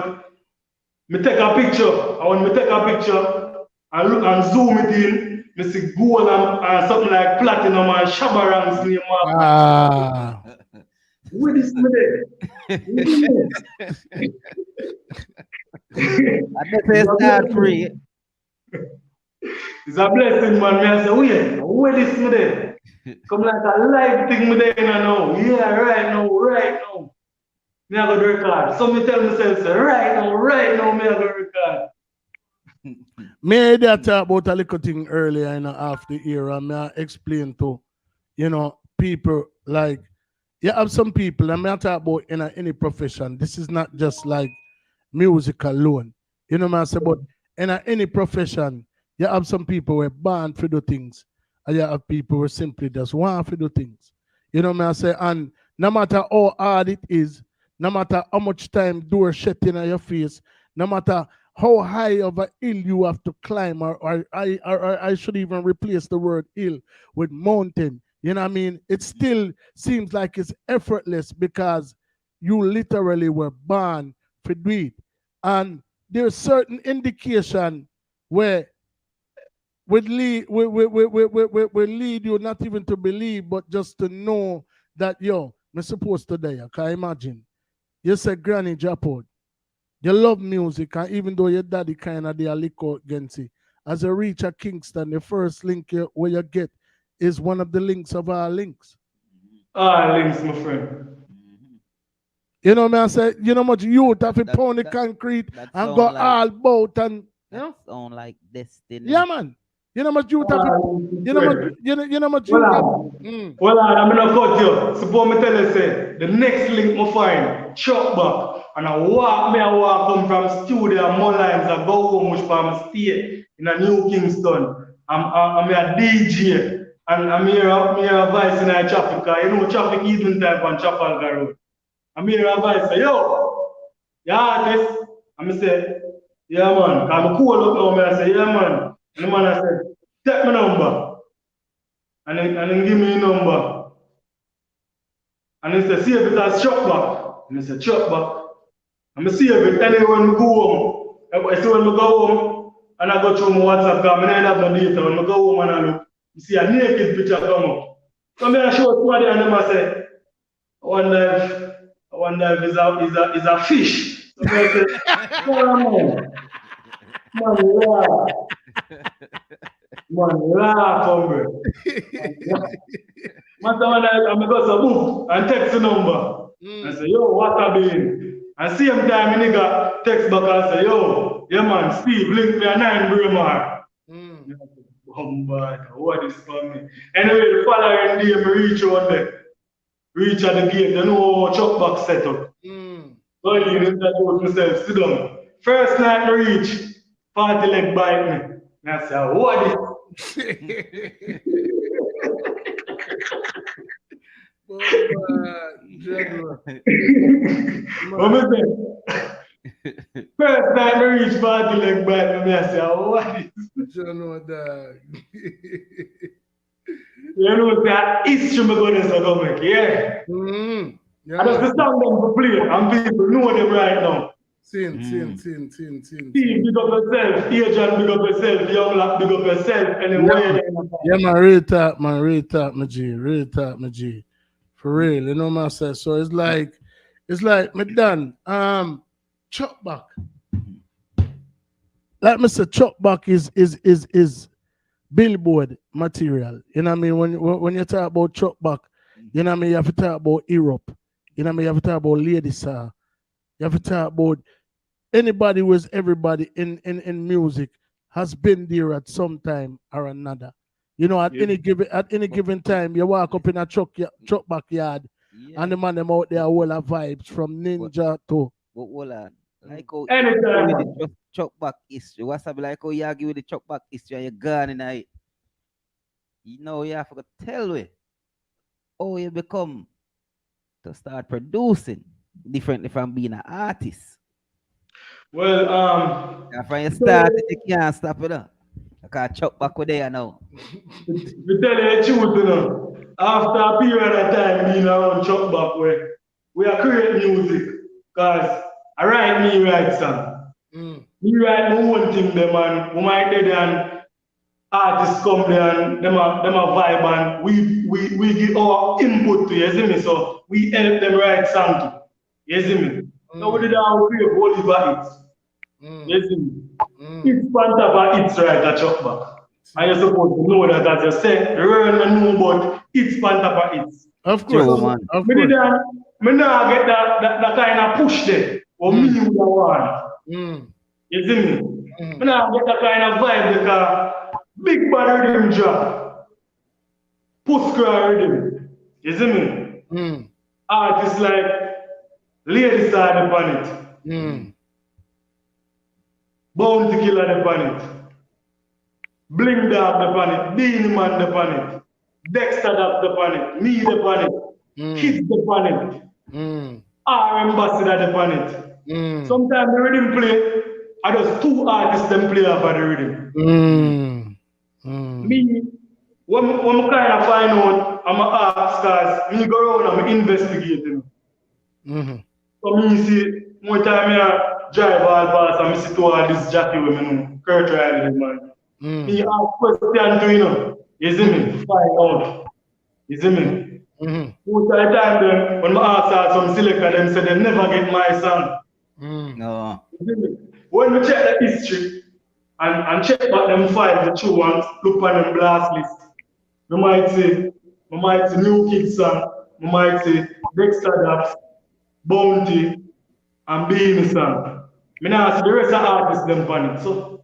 me take a picture. And when me take a picture, and look and zoom it in, me see gold and something like platinum and shabarang's name mark. Ah. What is me there? I better start free. It's a blessing, man. Me I say, where is me there? Come like a live thing me there now. Yeah, right now. Me I go to record. So me tell myself, say, right now, me I go to record. May I talk about a little thing earlier in half the era. May I explain to, people like, you have some people, and may I talk about in any profession. This is not just like music alone. You know what I say? But in any profession, you have some people who are born to do things, and you have people who simply just want to do things. You know what I say? And no matter how hard it is, no matter how much time door shut in your face, no matter how high of a hill you have to climb, or I should even replace the word hill with mountain. You know what I mean? It still seems like it's effortless because you literally were born to do it. And there's certain indication where would lead will lead you not even to believe, but just to know that I'm supposed to die. I can imagine. You say Granny Japod. You love music, and even though your daddy kind of a lick out against it, as you reach a Kingston, the first link where you get is one of the links of our links. Links, my friend. You know what I say? You know much youth have to pound the concrete and go like, all boat and sound like destiny. Yeah, man. You know much youth have to, you know much youth have. Well, I'm gonna cut you. Suppose me tell you say the next link me find chuck back and I walk come from studio and Mullines and go home which from stay in a New Kingston. I'm a DJ and I'm here a voice in a traffic car. You know traffic even type on Trafalgar Road. I'm here a voice say, yo, yeah, artist. I'm say, yeah man, I'm cool up now, I say, yeah man. And the man I said, take my number. And then give me a number. And he said, see if it has chop back. And he said, chop back. And I see if it anywhere we go home. I see when we go home, and I go through my WhatsApp, because I don't have no data. When I go home and I look, you see a naked picture come up. So I show somebody and I say, I wonder if it's a fish. So I say, man, laugh, hombre. Man, I go to book and text the number. I say, yo, Wassabbi. And same time, nigga text back and say, yo, yeah man, Steve, link me a 9 Braemar. What is for me? Anyway, the following day, I reach out there. Reach at the gate, you know how chuck back set up. So you need to go to myself, sit down. First night I reach, 40 leg bite me. And I say, what is First time I reach 40 leg bite me, I say, what is You know that. You know that history me going to make, yeah. Yeah, I just song them to play, and people know them right now. Sin. Steve, big up yourself. Agent, big up yourself. Young lad, big up yourself. Anyway, yeah, man, real talk, my G. For real, you know what I say? So it's like me done. Chop back. Like Mr. Chop back is billboard material. You know what I mean? When you talk about chop back, you know what I mean, you have to talk about Europe. You know what I mean? You have to talk about Lady Sir. You have to talk about anybody who is everybody in music has been there at some time or another. You know, at any given time, you walk up in a truck backyard, and the man them out there all have vibes from Ninja to. Like how with the chuck back history. Wassabbi like how you argue with the chuck back history and you're gone in it. You know you have to tell me how you become to start producing differently from being an artist. Well, from you start you can't stop it up. I can't chuck back with there now. To tell you the truth, you know, after a period of time being around chuck back where we are creating music, because I write song. Me write my own thing them and we might dead and artists come there and them a vibe and we give our input to you see me. So we help them write song to. You see me? So we did our create Oliver hits. You see me? It's Pantaba it's right at Chuck back. And you're supposed to know that as you say, learn and know but it's Pantaba it's. Of course, True, man. of Me course. did me now get that kind of push there. Or me would have want. Mm. You see me? Me now get that kind of vibe because big bad rhythm drop. Push cry rhythm. You see me? Mm. Artists like Lady Star upon it. Mm. Bounty Killer upon it. Bling Dog upon it. Beanie Man upon it. Dexter Dog upon it. Me upon it. Kids upon it. Our ambassador upon it. Sometimes the rhythm play, I just two artists them play off of the rhythm. Me, when I kind of find out, I'm a ask cause me go around and me investigate. You know. So me see, one time I drive all past and me see to all this jockey with me know, Kurt Riley man. Me ask question to you know, you see me, find out. You see me? Most of the time them, when I ask her some selector, them say they never get my song. No. You see me? When we check the history and check back them five, the true ones, look on them blast list. We might see New Kids song, we might see Dexter Daps, Bounty, and Beanie song. Me now see the rest of the artists them on it. So,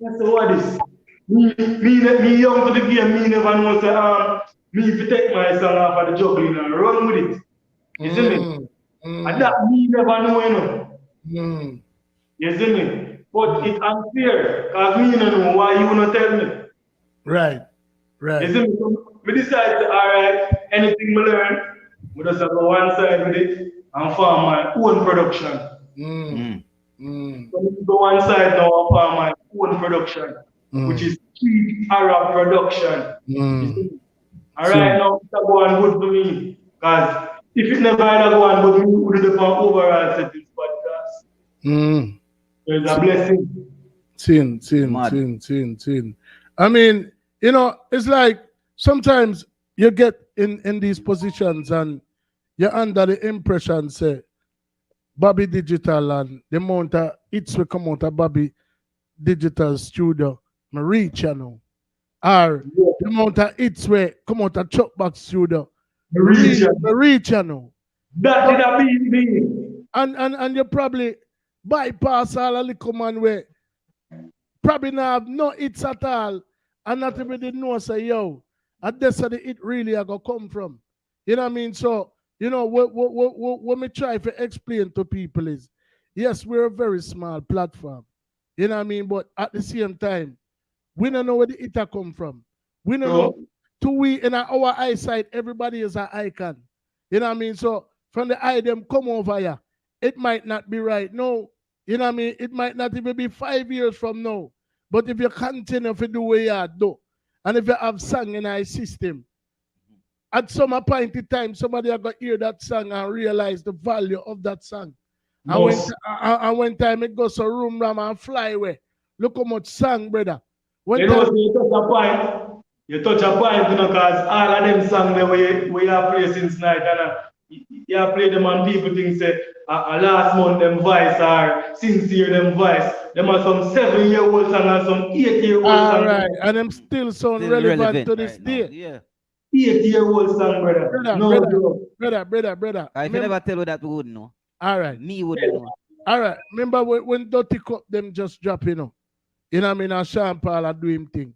that's what is. Me young to the game, me never know say me if you take my song off of the juggling and run with it. You see me? And that me never know, you know. You see me? But it's unfair, because me don't know why you not tell me. Right. You see me? So, me decide, alright, anything me learn, we just have go one side with it and farm my own production. So me go one side now and farm my own production, which is Street Arab production. You see me? And right now, it's go on good for me. Because if it never had go on good, we would have done overall settings podcast. There's a blessing. Sin. I mean, you know, it's like sometimes you get in these positions and you're under the impression, say, Bobby Digital and the amount of hits will come out of Bobby Digital studio, my reach, you know. Or the amount of hits will come out of Chuckback studio, my reach, you know. That did a beat me. And you probably bypass all a little man where probably not have no hits at all, and not everybody know say yo, and that's where the hit really are gonna come from. You know what I mean? So you know what me try to explain to people is, yes, we're a very small platform. You know what I mean? But at the same time, we don't know where the hit a come from. We don't know. To we in our eyesight, everybody is an icon. You know what I mean? So from the eye them come over here, it might not be right. No, you know what I mean? It might not even be 5 years from now. But if you continue to do what you do, and if you have song in our system, at some point in time, somebody are going to hear that song and realize the value of that song. And when time it goes to room ram and fly away, look how much song, brother. When you know, so you touch a point. You touch a point, you know, because all of them songs that we have played since night, and you have played them and people think say, last month them voice or sincere them voice. Them are some 7-year-old song and some 8-year-old song. All right, and them still sound relevant to this day. Yeah. 8-year-old song, brother. Brother. If you never tell you that, we wouldn't know. All right. Me wouldn't know. All right. Remember when Dirty Cup them just drop, you know? You know what I mean? And Sean Paul are doing thing.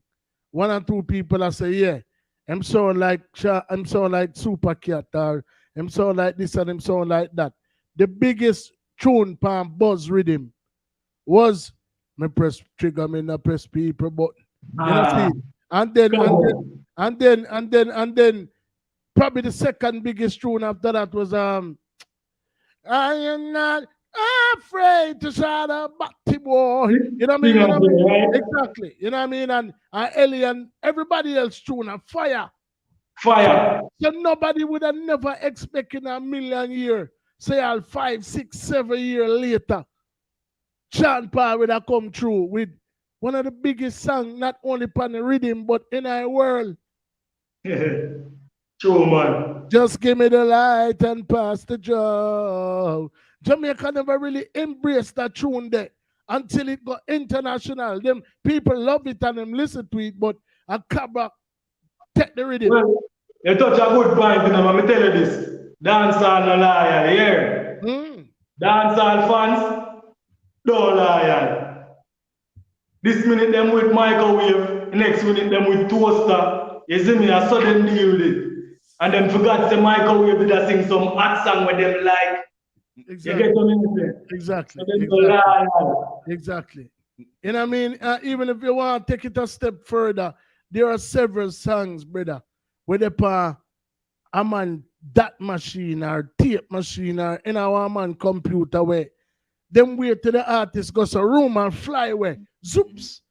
One or two people I say, yeah, I'm sound like Super Cat, or I'm sound like this and I'm sound like that. The biggest tune pan Buzz Rhythm was me press trigger, me not press people button. You know see? And then probably the second biggest tune after that was I am not afraid to shout about the boy. You know what I mean? Exactly. You know what I mean? And Ellie and everybody else tune a fire. So nobody would have never expected a million year. Say all 5, 6, 7 years later. Sean Paul would have come through with one of the biggest songs, not only on the rhythm, but in our world. True, man. Just give me the light and pass the joe. Jamaica never really embraced that tune there until it got international. Them people love it and them listen to it, but a Cabra take the rhythm. Well, you touch a good point, you know, let me tell you this. Dancehall no liar, yeah. Dancehall fans, don't liar. This minute them with microwave, next minute them with toaster. You see me, I saw them deal with it. And then forgot the microwave did I sing some hot song with them like. Exactly. You get what I'm saying? Exactly. So them don't lie. Exactly. And I mean, even if you want to take it a step further, there are several songs, brother, where they put a man that machine or tape machine or in our man computer where them wait till the artist goes a room and fly away. Zoops.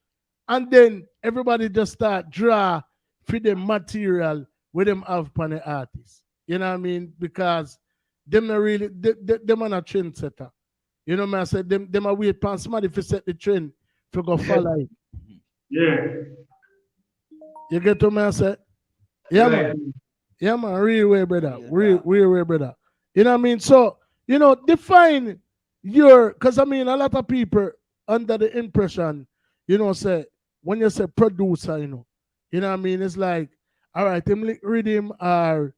And then everybody just start draw for the material with them have upon the artist. You know what I mean? Because them not really them are not trendsetter. You know what I said? Them are wait for somebody to set the trend to go follow it. Yeah. You get what I say? Yeah, man. Yeah, man. Real way, brother. Real way, brother. You know what I mean? So, you know, define your, because I mean, a lot of people under the impression, you know, say, when you say producer, you know what I mean? It's like, all right, him lick rhythm or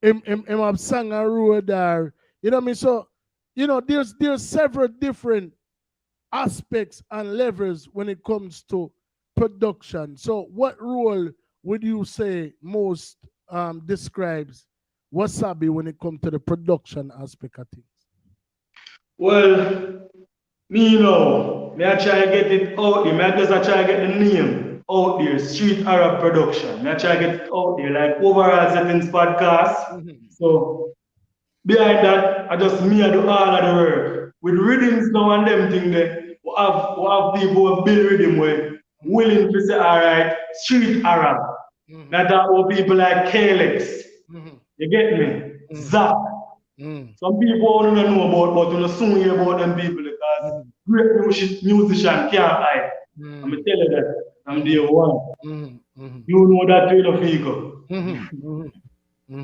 him have sang a road or, you know what I mean? So, you know, there's several different aspects and levels when it comes to production. So what role would you say most describes Wassabbi when it comes to the production aspect of things? Well, me know, me I try to get it out there. Me I just try to get the name out there. Street Arab Production. Me I try to get it out there. Like overall settings podcast. So behind that, I just me I do all of the work. With rhythms now and them thing there, we have people who build rhythm where willing to say, all right, street Arab. Now that all people like Kalex. You get me? Zach. Some people don't know about, but you know soon hear about them people because great musician can't hide. I'm tell you that. I'm the one. You know that you know Fico.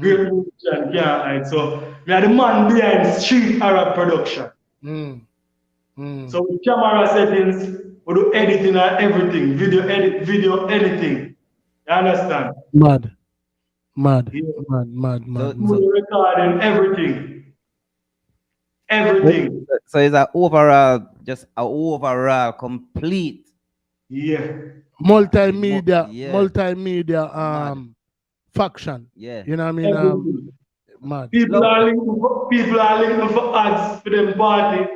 Great musician can't hide. So we are the man behind Street Arab Production. So with camera settings, we do editing and everything. Video edit, video anything. You understand? Mad. So recording everything. Everything. So it's an overall, just an overall complete. Yeah. Multimedia faction. Yeah. You know what I mean? Mad. People are linking for ads for them party.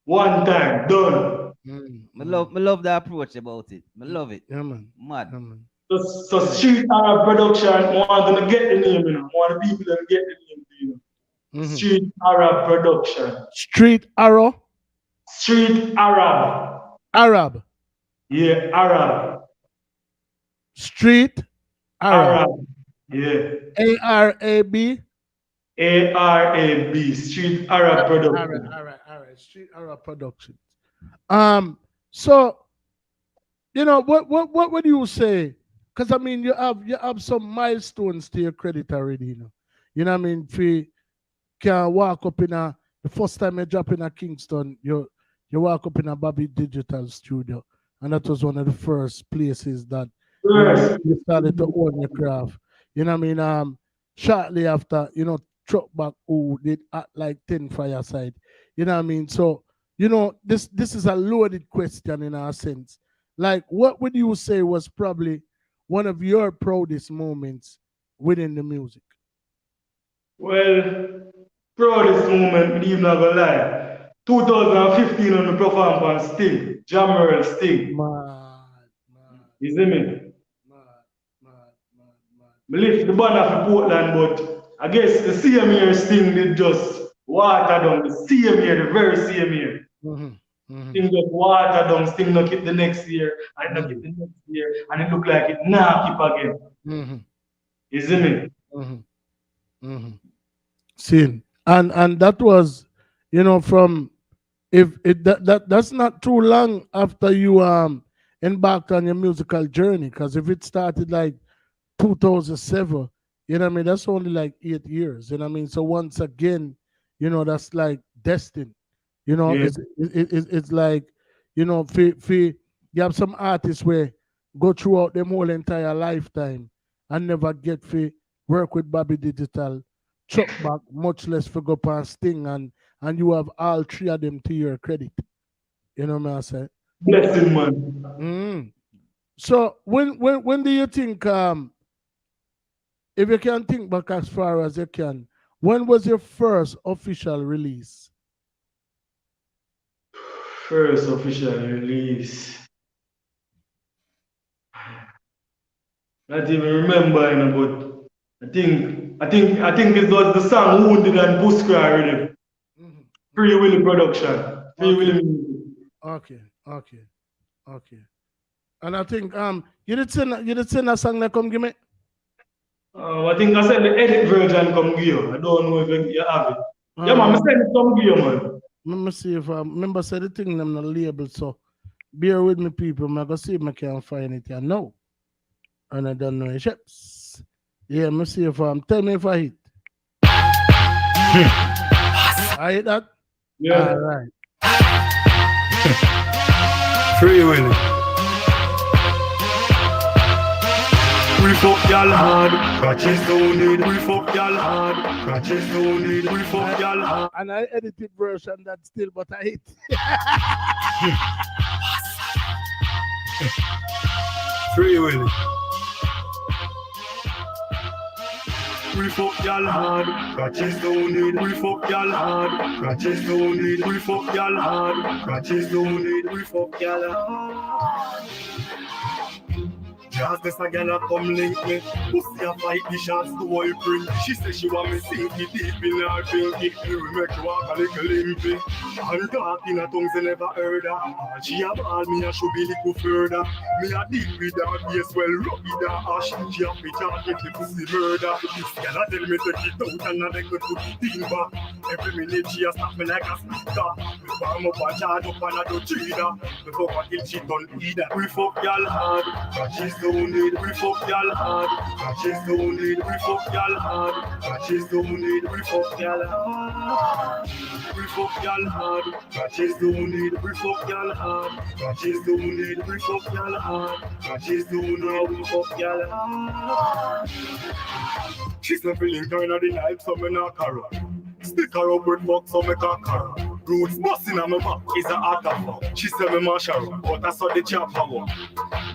One time, done. I love the approach about it. I love it. Yeah, man. Mad. Yeah, man. So Street Arab Production want them to get the name, you know. Want the people to get the name, you know. Street Arab Production. Street Arrow? Street Arab. Arab. Yeah, Arab. Street Arab. Yeah. ARAB. ARAB. Street Arab Production. All right. Street Arab Productions. So you know what would you say? Because I mean you have some milestones to your credit already, you know. You know what I mean? If you can walk up in the first time you drop in a Kingston, you walk up in a Bobby Digital studio. And that was one of the first places that you started to own your craft. You know what I mean? Shortly after, you know, Truck Back who did act like 10 Fireside. You know what I mean? So, you know, this is a loaded question in a sense. Like, what would you say was probably one of your proudest moments within the music? Well, proudest moment, even not gonna lie. 2015 on the perform on Sting, Jammerel Sting. You see me? I lift the banner for Portland, but I guess the same year Sting did just water down. The same year, the very same year. Sting just water down, Sting not keep the next year, and not keep the next year, and it look like it now keep again. You see me? Seen. And that was, you know, from if it that's not too long after you embarked on your musical journey, because if it started like 2007, you know what I mean, that's only like 8 years, you know what I mean. So once again, that's like destined. Yeah. It's like, you have some artists where go throughout them whole entire lifetime and never get to work with Bobby Digital, chuck back, much less for go past Sting, and you have all three of them to your credit. You know what I say? Blessing, man. Mm. So when do you think, if you can think back as far as you can, when was your first official release? First official release. Not even remember, but I think it was the song Wounded and Buskra rhythm. Mhm. Free Willy production. Free Okay, Willy music. okay, okay, okay. And I think you did sing a song that come give me. I think I sent the edit version come give you. I don't know if you have it. Yeah, man, I Um, send it come give you, man. let me see if I remember say the thing them not label. So bear with me, people. I'm gonna see if I can find it. I know, and I don't know the ships. Yeah, let me see if tell me if I hit. I hit that. All Yeah. right. Free Willy. We fuck y'all hard, catches don't need. We fuck y'all hard, catches don't need. We fuck y'all hard. And I edited version that still, but I hit. Free Willy. We fuck y'all hard, catches don't need. We fuck y'all hard, catches don't need. We fuck y'all hard, catches don't need. We fuck y'all hard. Just this a girl a come link me. Pussy a fight the shots to boy bring. She say she want me sink it deep in her pinky. Me will make you walk a little limpy. And talking a tongues I never heard her. All she a ball me a should be little further. Me a deal with her yes well rub it her ash. She a fi talk with the pussy murder. This girl a tell me take it out and a make me put it in back. Every minute she a stop me like a speaker. Me warm up and charge up and a do cheater. Me fuck a kill she done either. We fuck y'all hard, but she's don't need. We fuck y'all hard, but she's don't need. We fuck y'all hard, but she's don't need. We fuck y'all hard. We fuck y'all hard, but she's don't need. We fuck y'all hard, but she's don't need. We fuck y'all hard, but she's don't need. We fuck y'all hard. She's not feeling kind of the night, so me not carry. Stick her up with fuck, so me can't carry. Roots busting on my back is a heart of her. She said me marshal, but I saw the chopper one.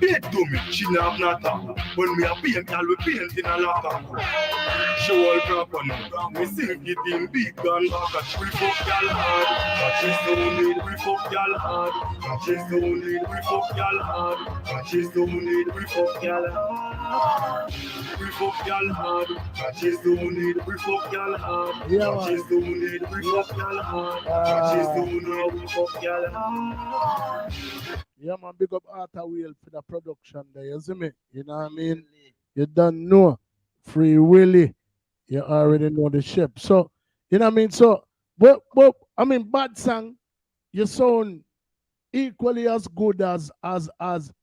Bait to me, she not have nothing. When we are paint, I'll be paint in a locker. She all proper now. Me sink it in big gun back. We fuck y'all hard, but she's don't need. We fuck y'all hard, but she's don't need. We fuck y'all hard, but she's don't need. We fuck y'all hard. We fuck y'all hard, but she's don't need. We fuck y'all hard, but she's don't need. We fuck y'all hard, but she's don't need. We fuck y'all hard. Yeah, man, big up Arthur Wheel for the production there, you see me? You know what I mean? You don't know. Free Willy. You already know the ship. So, you know what I mean? So, I mean, bad song, you sound equally as good as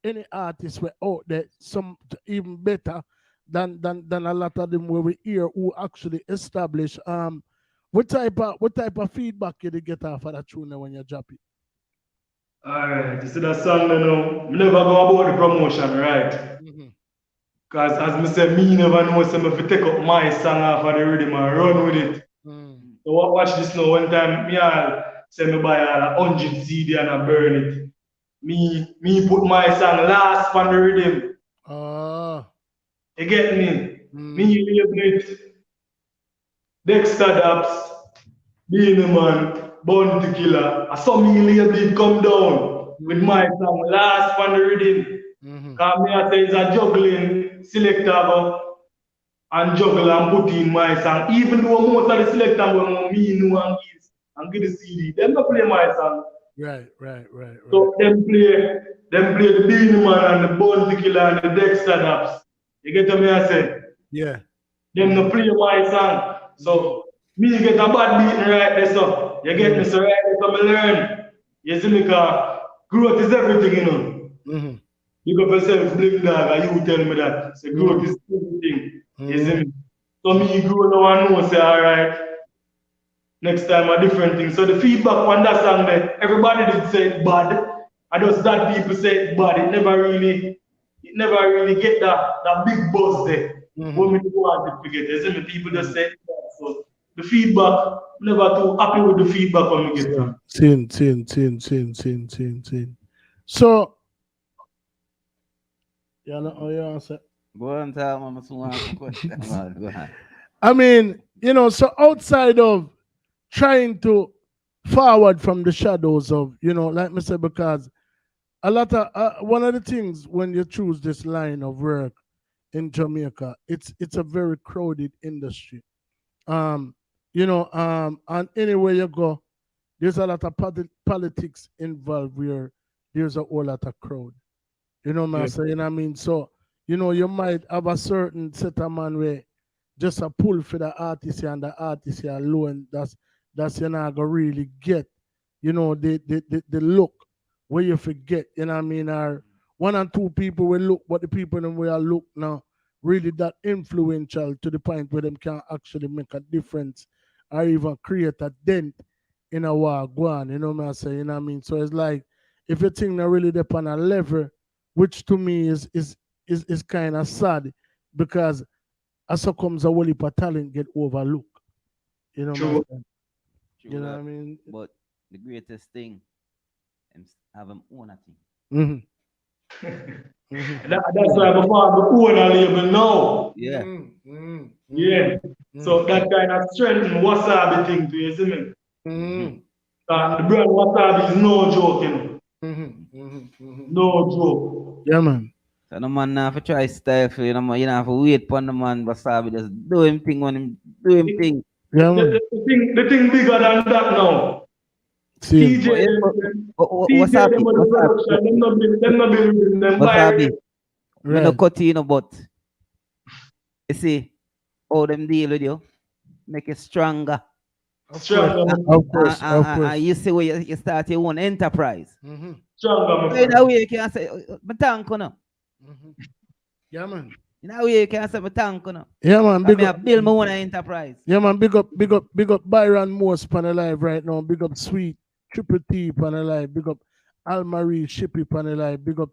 any artist were out there, some even better than a lot of them where we hear who actually establish. What type of feedback you get off of that tune when you drop it? Alright, you see that song, me never go about the promotion, right? Mm-hmm. Because as me say, me never know, so me fi take up my song off of the rhythm and run with it. Mm. So watch this now, one time, me all say me buy all 100 CD and I burn it. Me put my song last on the rhythm. You get me? Me label it. Dexter Daps, being a man, born to killer. I saw me label it come down with my song last on the rhythm. Cause me I say it's a juggling selector go and juggle and put in my song. Even though most of the selector will me know and give the CD, them not play my song. Right. So them play the Beanie Man and the Born to Killer and the Dexter Daps. You get what me I say? Yeah. Them no play my song. So Me get a bad beating right there, so. You get me, so right there, so me learn. You see me, cause growth is everything, you know. Mm-hmm. You go yourself, bling dog, and you tell me that. So growth is everything. You see me? So me grow now and know, say, alright, next time a different thing. So the feedback on that song there, everybody did say it bad. I just that people say it bad. It never really get that big buzz there. What me want it to get. You see me? People just say it bad. So the feedback, never too happy with the feedback when we get from. Sin. So, yeah, no, oh, yeah, answer. Go on, tell Mama someone ask a question. Man, go on. I mean, so outside of trying to forward from the shadows of, like I said, because a lot of one of the things when you choose this line of work in Jamaica, it's a very crowded industry. And anywhere you go, there's a lot of politics involved where there's a whole lot of crowd. You know what I'm saying? I mean, so you might have a certain set of man where just a pull for the artist and the artist here alone. That's you're not gonna really get, the look where you forget, you know what I mean, or one and two people will look, but the people in where I look now really that influential to the point where them can actually make a difference or even create a dent in a war go on, you know what I'm saying? You know what I mean? So it's like if you think not really up on a level, which to me is kind of sad because as so comes a whole heap of talent get overlooked. You know what I'm saying? You know what I mean? But the greatest thing, have them own a thing. That's why I'm part of the owner label now. Yeah. Yeah. So that kind of strengthen Wassabbi thing to you, see me? The brand Wassabbi is no joke, you know. No joke. Yeah, man. So the man have to try style for you know, man. You have to wait for the man Wassabbi just do him thing when him do him thing. Yeah, man. The thing bigger than that now. See. TJ, Wassabbi, Wassabbi. Me no cut you, but you see how them deal with you, make it stronger. Of course. You see where you start your own enterprise. Stronger, So in a way you can say, my tank on. Yeah, man. In a way you can say, my tank on. Yeah, man. Big up, build my own enterprise. Yeah, man. Big up Byron Morse pan alive right now. Big up Sweet Triple T pan alive. Big up Almarie Shippy pan alive. Big up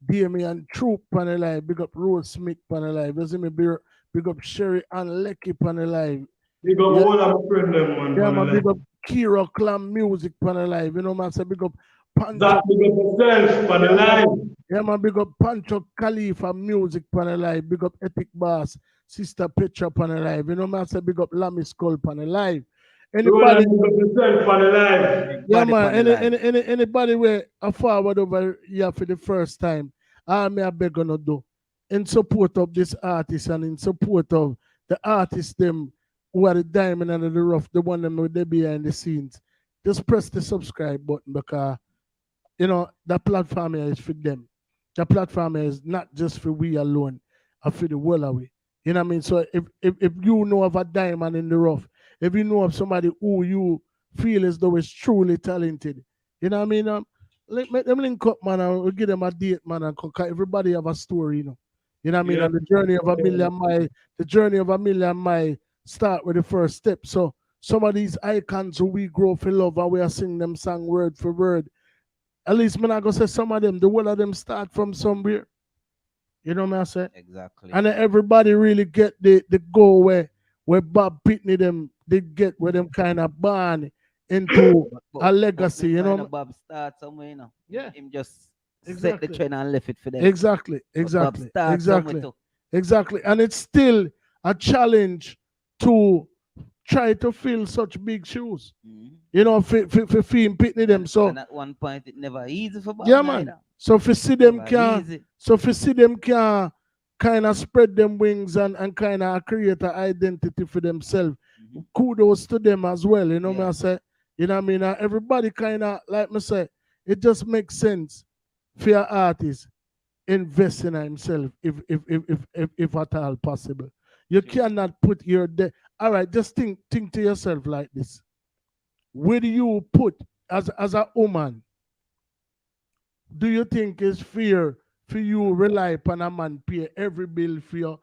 Damian Troop pan alive. Big up Rose Smith pan alive. You see me? Big up Sherry and Lecky pan alive. Big up all of my friends, man. Yeah, man. Big up Kira Clam Music pan alive. You know, man. Say big up Pancho. That big up yourself pan alive. Yeah, man. Big up Pancho Khalifa Music pan alive. Big up Ethic Bass, Sister Petra pan alive. You know, man. Say big up Lammy Skull pan alive. Anybody? Yeah, man. Anybody where I forward over here for the first time, I beg gonna do in support of this artist and in support of the artists them who are the diamond and the rough, the one them with they behind the scenes. Just press the subscribe button because that platform here is for them. The platform here is not just for we alone, or for the world away. You know what I mean? So if you know of a diamond in the rough, if you know of somebody who you feel as though is truly talented, you know what I mean? Make them link up, man, and we'll give them a date, man, and everybody have a story, You know what I mean? Yeah. And the journey of a million mile start with the first step. So some of these icons who we grow for love and we are singing them song word for word. At least I'm not gonna say some of them, the whole of them start from somewhere. You know what I say? Exactly. And then everybody really get the goal where Bob Pitney them they get where them kind of born into a legacy, you know. Bob start somewhere, Yeah. Him just Exactly. set the trend and left it for them. Exactly. And it's still a challenge to try to fill such big shoes. You know, for Pitney them. So and at one point it never easy for Bob. yeah, man. So for see them can kind of spread them wings and kind of create an identity for themselves. Kudos to them as well. You know what I say? You know what I mean? Everybody kind of, like me say, it just makes sense for your artist invest in himself if at all possible. You cannot put your all right, just think to yourself like this. Where do you put as a woman? Do you think it's fair for you rely upon a man pay every bill for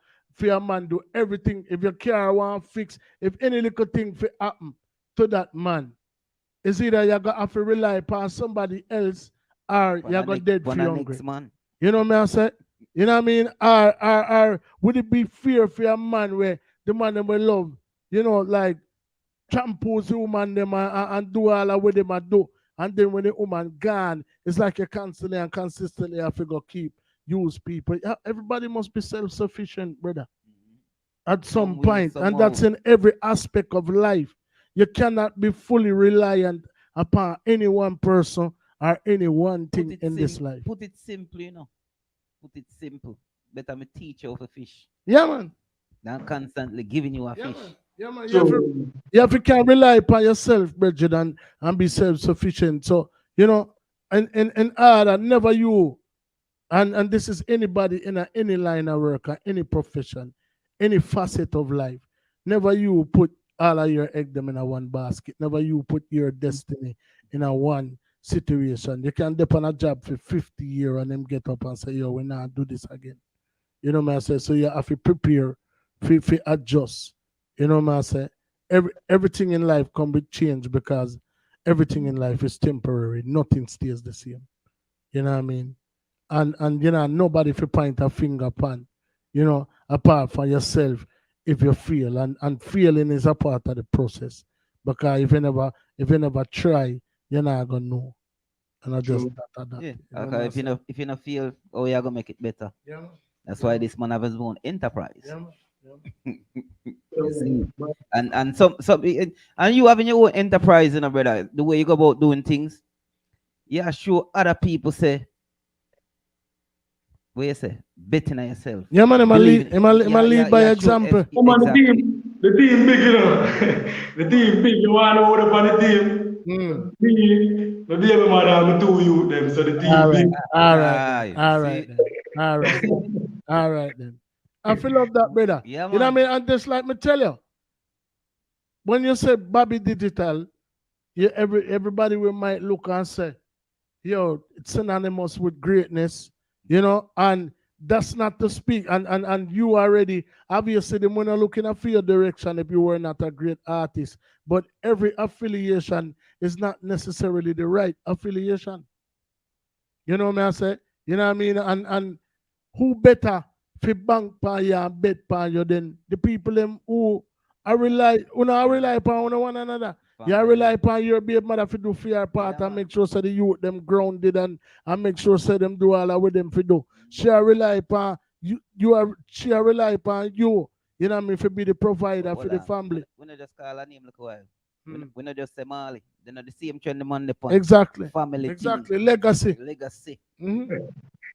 your man do everything? If your car want fix, if any little thing for happen to that man, it's either you're gonna have to rely upon somebody else or you're gonna dead for hungry. Man. You know what I say? You know what I mean? Or would it be fair for a man where the man them will love, like tramples the woman them and do all of what them a do. And then when the woman gone, it's like you constantly and consistently have to go keep use people. Yeah, everybody must be self-sufficient, brother. At some point. And that's in every aspect of life. You cannot be fully reliant upon any one person or any one thing in this life. Put it simple, Put it simple. Better me teach you how to fish. Yeah, man. Than constantly giving you a fish. Man. Yeah, man. You have to can rely upon yourself, Bridget, and be self-sufficient. So, and order, never you. And this is anybody in any line of work or any profession, any facet of life. Never you put all of your egg them in a one basket. Never you put your destiny in a one situation. You can depend on a job for 50 years and then get up and say, yo, we not do this again. You know what I say? So you have to prepare, for adjust. You know what I say? Everything in life can be changed because everything in life is temporary. Nothing stays the same. You know what I mean? And nobody fi point a finger upon, apart from yourself if you fail. And failing is a part of the process. Because if you never try, you're not gonna know. And I just that. Yeah. Okay, if you not feel, oh, you're gonna make it better. Yeah. That's why this man have his own enterprise. Yeah. You see? And some and you having your own enterprise, brother. The way you go about doing things, yeah, sure other people say, what you say? Betting on yourself. Yeah, man, I'm lead by example. Come on, the team big, the team big. You want to hold up on the team? The baby mother, I'm two you them, so the team big. All right then. I feel love that, brother. Yeah, man. You know what I mean? And just like me tell you, when you say Bobby Digital, everybody will might look and say, yo, it's synonymous with greatness, and that's not to speak. And you already, obviously, the money looking for your direction if you were not a great artist. But every affiliation is not necessarily the right affiliation. You know what I say? You know what I mean? And who better for bank pan you and bet pan you than the people them who rely upon one another. You rely upon your baby mother to do for your part and make sure so the youth them grounded and make sure so them do all that with them for do. She rely upon she rely upon you. You know what I mean, for be the provider for the family. We not just call her name look a while. We not just say Mali. They're not the same trend the man the point. Exactly. Family. Exactly. Thing. Legacy.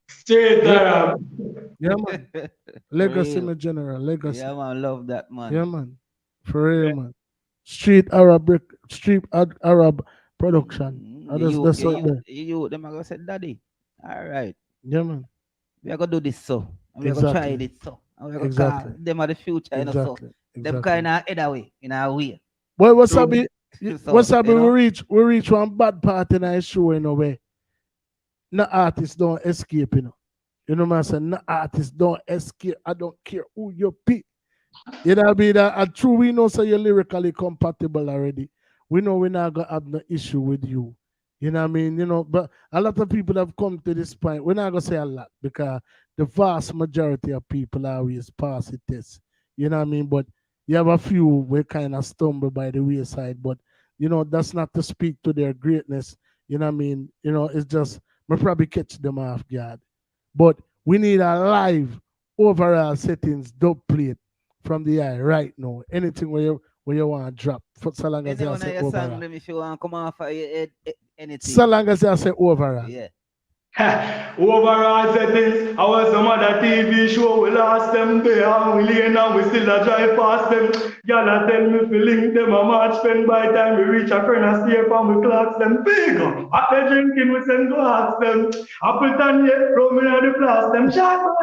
Straight Yeah, man. Legacy in general. Legacy. Yeah, man. Love that, man. Yeah, man. For real, man. Street Arab production. You them are gonna say, Daddy. All right. Yeah, man. We are gonna do this so. We are gonna try this so. And we are gonna call them are the future, so. Them kind of head away in our way. Boy, Wassabbi, we reach one bad part in our show in a way. No artists don't escape, You know what I'm saying? No artists don't escape. I don't care who you pick. You know what I mean? And true, we know so you're lyrically compatible already. We know we're not gonna have no issue with you. You know what I mean? But a lot of people have come to this point. We're not gonna say a lot because the vast majority of people always pass the test. You know what I mean? But you have a few we kind of stumble by the wayside, but that's not to speak to their greatness. You know what I mean? It's just we probably catch them off guard. But we need a live overall settings dub plate from the eye right now. Anything where you want to drop for so long as you say overall. If you want to come off of your head, anything. So long as you say overall. Yeah. Overall settings, I was some other TV show, we lost them there, and we lay now, we still a drive past them. Y'all tell me to link them a march spend by time we reach a friend and stay from we clocks them big. At the drinking, we send to ask them. Appleton yet, throw me on the blast them shot.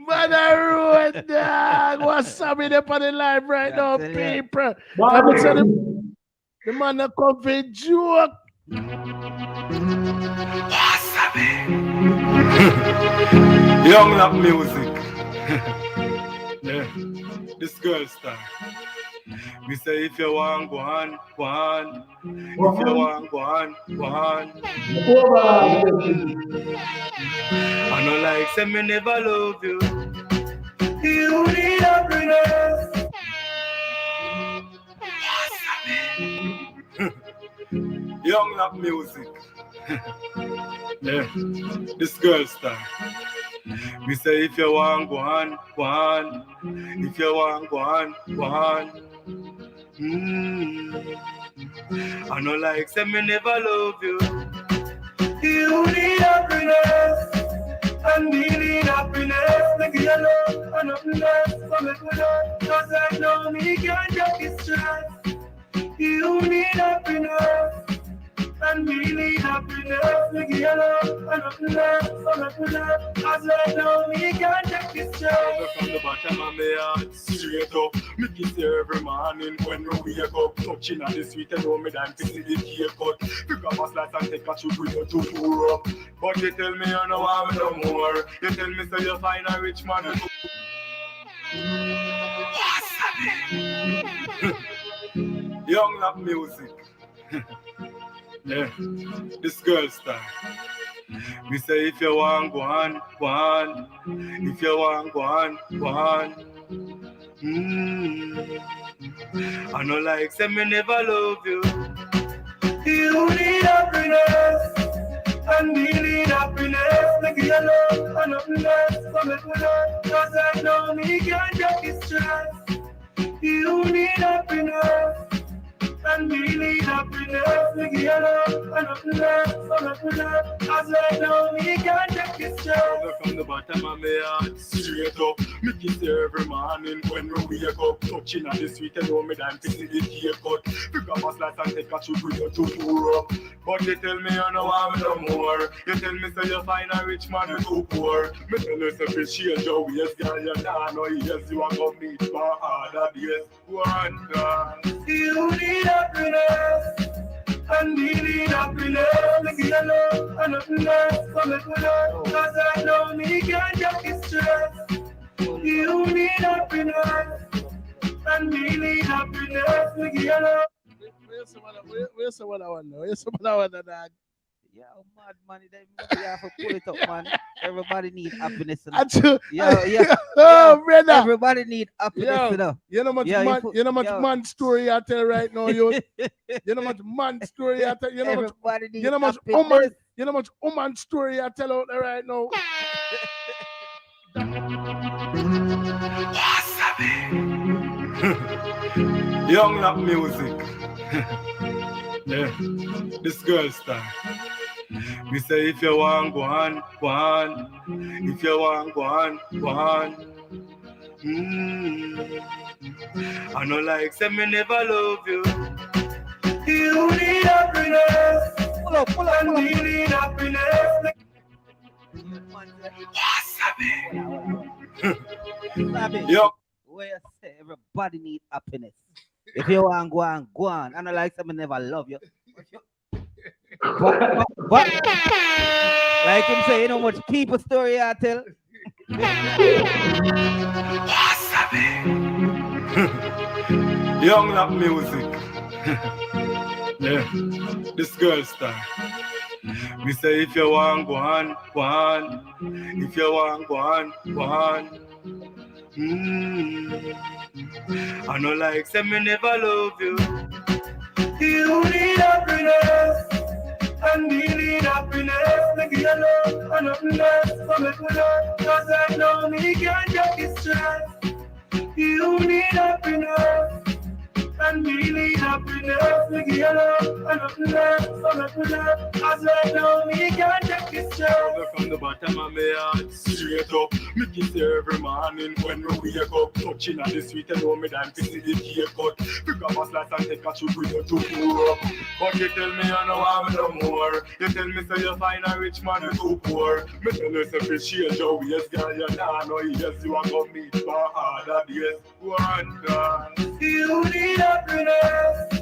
Man, I ruined dog. Wassabbi there on the live right now, That's it, people. I would say the man that come for joke. Young lap music. Yeah, this girl star. Me say if you want, go on, go on. If you want, go on, go on. I know like say me never love you. You need happiness. Young lap music. Yeah, this girl star. Me say if you want, go on, go on. If you want, go on, go on. I know like say me never love you. You need happiness. And me need happiness. Make you love and nothing else. So make me love. Cause I know me can't take this stress. You need happiness. And me need happiness. Make you love and nothing else. So make me love. Cause I know me can't take this stress. From the bottom of my heart, straight up. Me kiss you every morning when we wake up. Touching on the sweet and know me damn pissy the cake cut. Pick up a slice and take a chew with you to pour up. But you tell me you don't want me no more. You tell me so you find a rich man. Young lap music. Yeah, this girl star. Me say if you want, go on, go on. If you want, go on, go on. I know like say me never love you. You need happiness. And me need happiness. Make you love and nothing else. So make me love. Cause I know me can't take this stress. You need happiness. And me need happiness. Make you love and nothing else. So make me love. Cause I know me can't take this stress. From the bottom of my heart, straight up. Me kiss you every morning when we wake up. Touching on the sweet and know me damn pissy the cake cut. Pick up a slice and take a chew with you to pour up. But you tell me you don't want me no more. You tell me so you find a rich man too poor. Me tell you so fi change your ways, girl. You nah know yes, you want to meet for harder days. One dance. You need happiness. And me need happiness. Make you love and nothing else. So make me love. Cause I know me can't take this stress. You need happiness. And me need happiness. Make you love. Where's some other one now? Where's some other one, dog? Yeah, mad money. You have to pull it up, man. Everybody need happiness. Yeah. Oh, brother. Everybody need happiness. You know much man story I tell right now, you. You know much man story I tell. You know Everybody much. need You know much happiness. woman. You know much woman story I tell out there right now. Young lap music. Yeah, this girl star. Me say if you want, go on, go on. If you want, go on, go on. I know like say me never love you. You need happiness. Pull up. And me need happiness. Wassabbi. Yo. Where you say everybody need happiness. If you want, go on, go on. I know like someone never love you. But like him say, you know much people story I tell. Young lap music. Yeah, this girl star. Me say if you want, go on, go on. If you want, go on, go on. I know like say me never love you. You need happiness. And me need happiness. Make you love and nothing else. So make me love. Cause I know me can't take this stress. You need happiness. And me need happiness. me give you love, and nothing less, so make me love. As right now, me can't take this job. From the bottom of my heart, straight up, me kiss you every morning when me wake up. Touching on the sweet and know me dance to see the cake cut. Pick up a slice and take a chew with you to pour up. But you tell me you know I'm no more. You tell me say you find a rich man you too poor. Me tell you say fi change your ways, girl, you nah know yes you a go meet for harder days. One dance. You need happiness,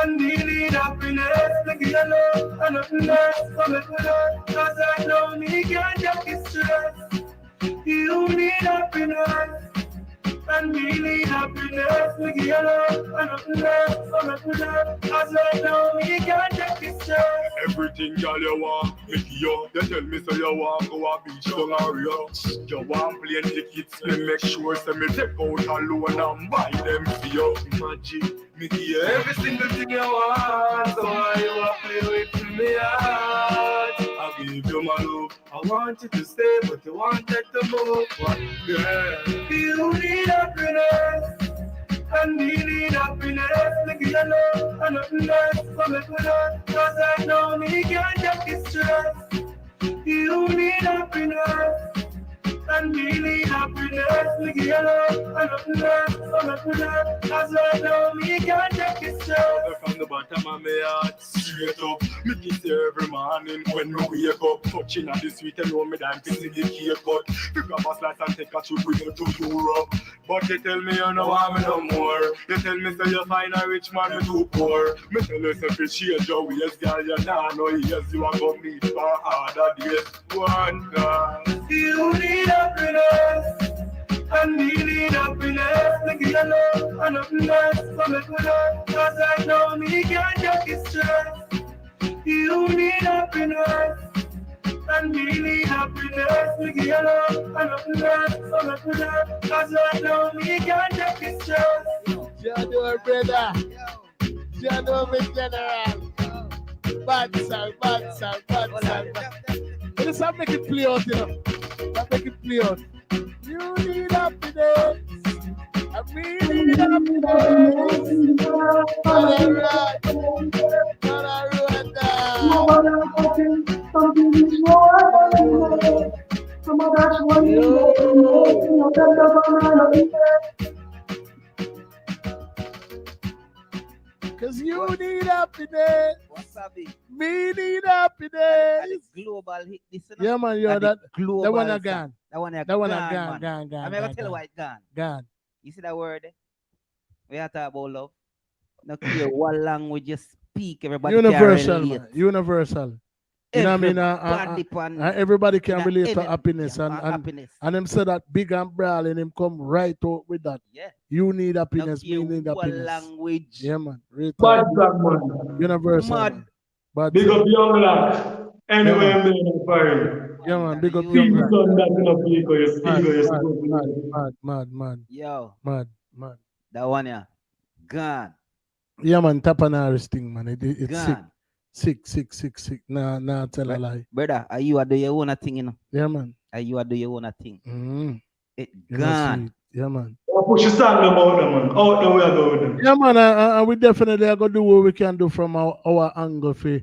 and me need happiness. Me give you love and nothing less, so make me love. 'Cause I know me can't take this stress. You need happiness, and me need happiness. Me give you love and nothing less, so make me love. 'Cause right now me can't take this stress. Everything girl you want, me give you. You tell me so you want go a beach down a Rio. You want plane tickets, me make sure say me take out a loan and buy them for you. Imagine, me give you every single thing you want. So why you a play with me heart? I give you my love, I want you to stay, but you want it to move. What girl? You need happiness, and me need happiness. Me give you love and nothing less, so make me love. 'Cause I know me can't take this stress. You need happiness, and me need happiness. Me give you love and nothing less, so make me love. 'Cause right now me can't take this stress. From the bottom of my heart, straight up, me kiss you every morning when me wake up. Touching on the sweet and know me dance to see the cake cut. Pick up a slice and take a chew with you to Europe. But you tell me you know I'm no more. You tell me say you find a rich man you too poor. Me tell you say fi change your ways, girl, you nah know yes you a go meet for harder days. One dance. You need happiness, and me need happiness. Me give you love and nothing less, so make me love. 'Cause I know me can't take this stress. You need happiness, and me need happiness. Me give you love and nothing less, so make me love. 'Cause right now me can't take this stress. Jado, brother. Jado, big general. Bad song, bad song, bad song. Let's not make it play out, you know. Let's make it play out. You need happiness. I really need happiness. Not a right. Not a Rwanda. Cause you need happiness. Wassabbi. Me need happiness. Global hit this. Yeah, man, yo, that global one a gone. That one a That one a gone, gone. I'm never tell you why it gone. Gone. You see that word? We are talking about love. No care what language you speak, everybody Universal, can relate. man. Universal. You know what I mean? Everybody can relate to happiness, and them say that big and broad and him come right out with that. Yeah. You need happiness, me need What happiness. language? Yeah, man. Right Bad out. black man. Universal. Mad. Man. Bad Big song. up young lad. Anyway, Yeah, I'm doing a fire. Yeah, man. Big up People young lad. done that in a vehicle. You speak, you Mad. Yo, Mad. that one yeah, gone. Yeah, man. Tapanaris thing, man. It's Gone. sick. Nah, tell a lie. Brother, are you a do your own thing, you know? Yeah, man. Are you a do your own thing? It You know, gone. sweet. Yeah, man. push your song about them, man. Out the way I go with them. Yeah, man, and we definitely are gonna do what we can do from our angle for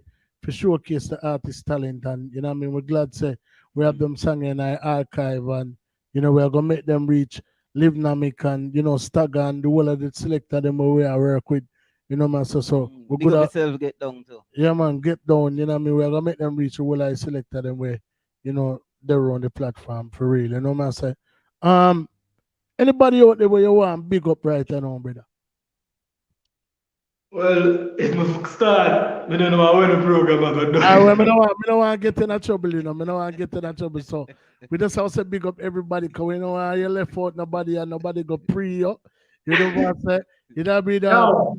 showcase the artist talent, and you know what I mean. We're glad to say we have them song in our archive, and you know we are gonna make them reach Live Namic and you know Stagger and the whole of the selector them we are work with, you know man. So we're Big good. up yourself, get down too. Yeah, man, get down. You know what I mean. We're gonna make them reach the whole of the selector them where you know they're on the platform for real. You know man. Say, anybody out there where you want big up right now, brother? Well, if my start, I don't know when the program I got done. I don't want to get in a trouble, you know. I don't want to get in a trouble. So we just have to big up everybody because we know how you left out nobody and nobody go pre you. You know what I'm saying? You know be the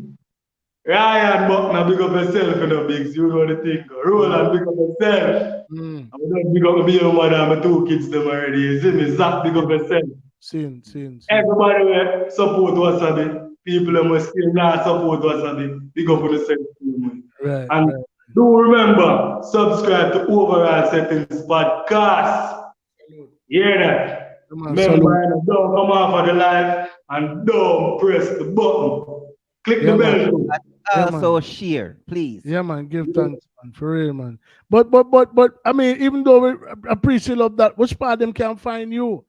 Ryan Buckner, big up yourself, you know, Biggs. You know the thing. Roland, big up yourself. I don't big up me and mother and my two kids them already. You see me? Zach, big up yourself. Seen. Everybody will support Wassabbi. People who must still not support Wassabbi. Big up on yourself. Right. And do remember, subscribe to Overall Settings Podcast. Hear that? Remember, don't come off of the live and don't press the button. Click the bell. Yeah, also man. share, please. Yeah, man. Give thanks, man. For real, man. But. I mean, even though we appreciate love that, which part them can find you?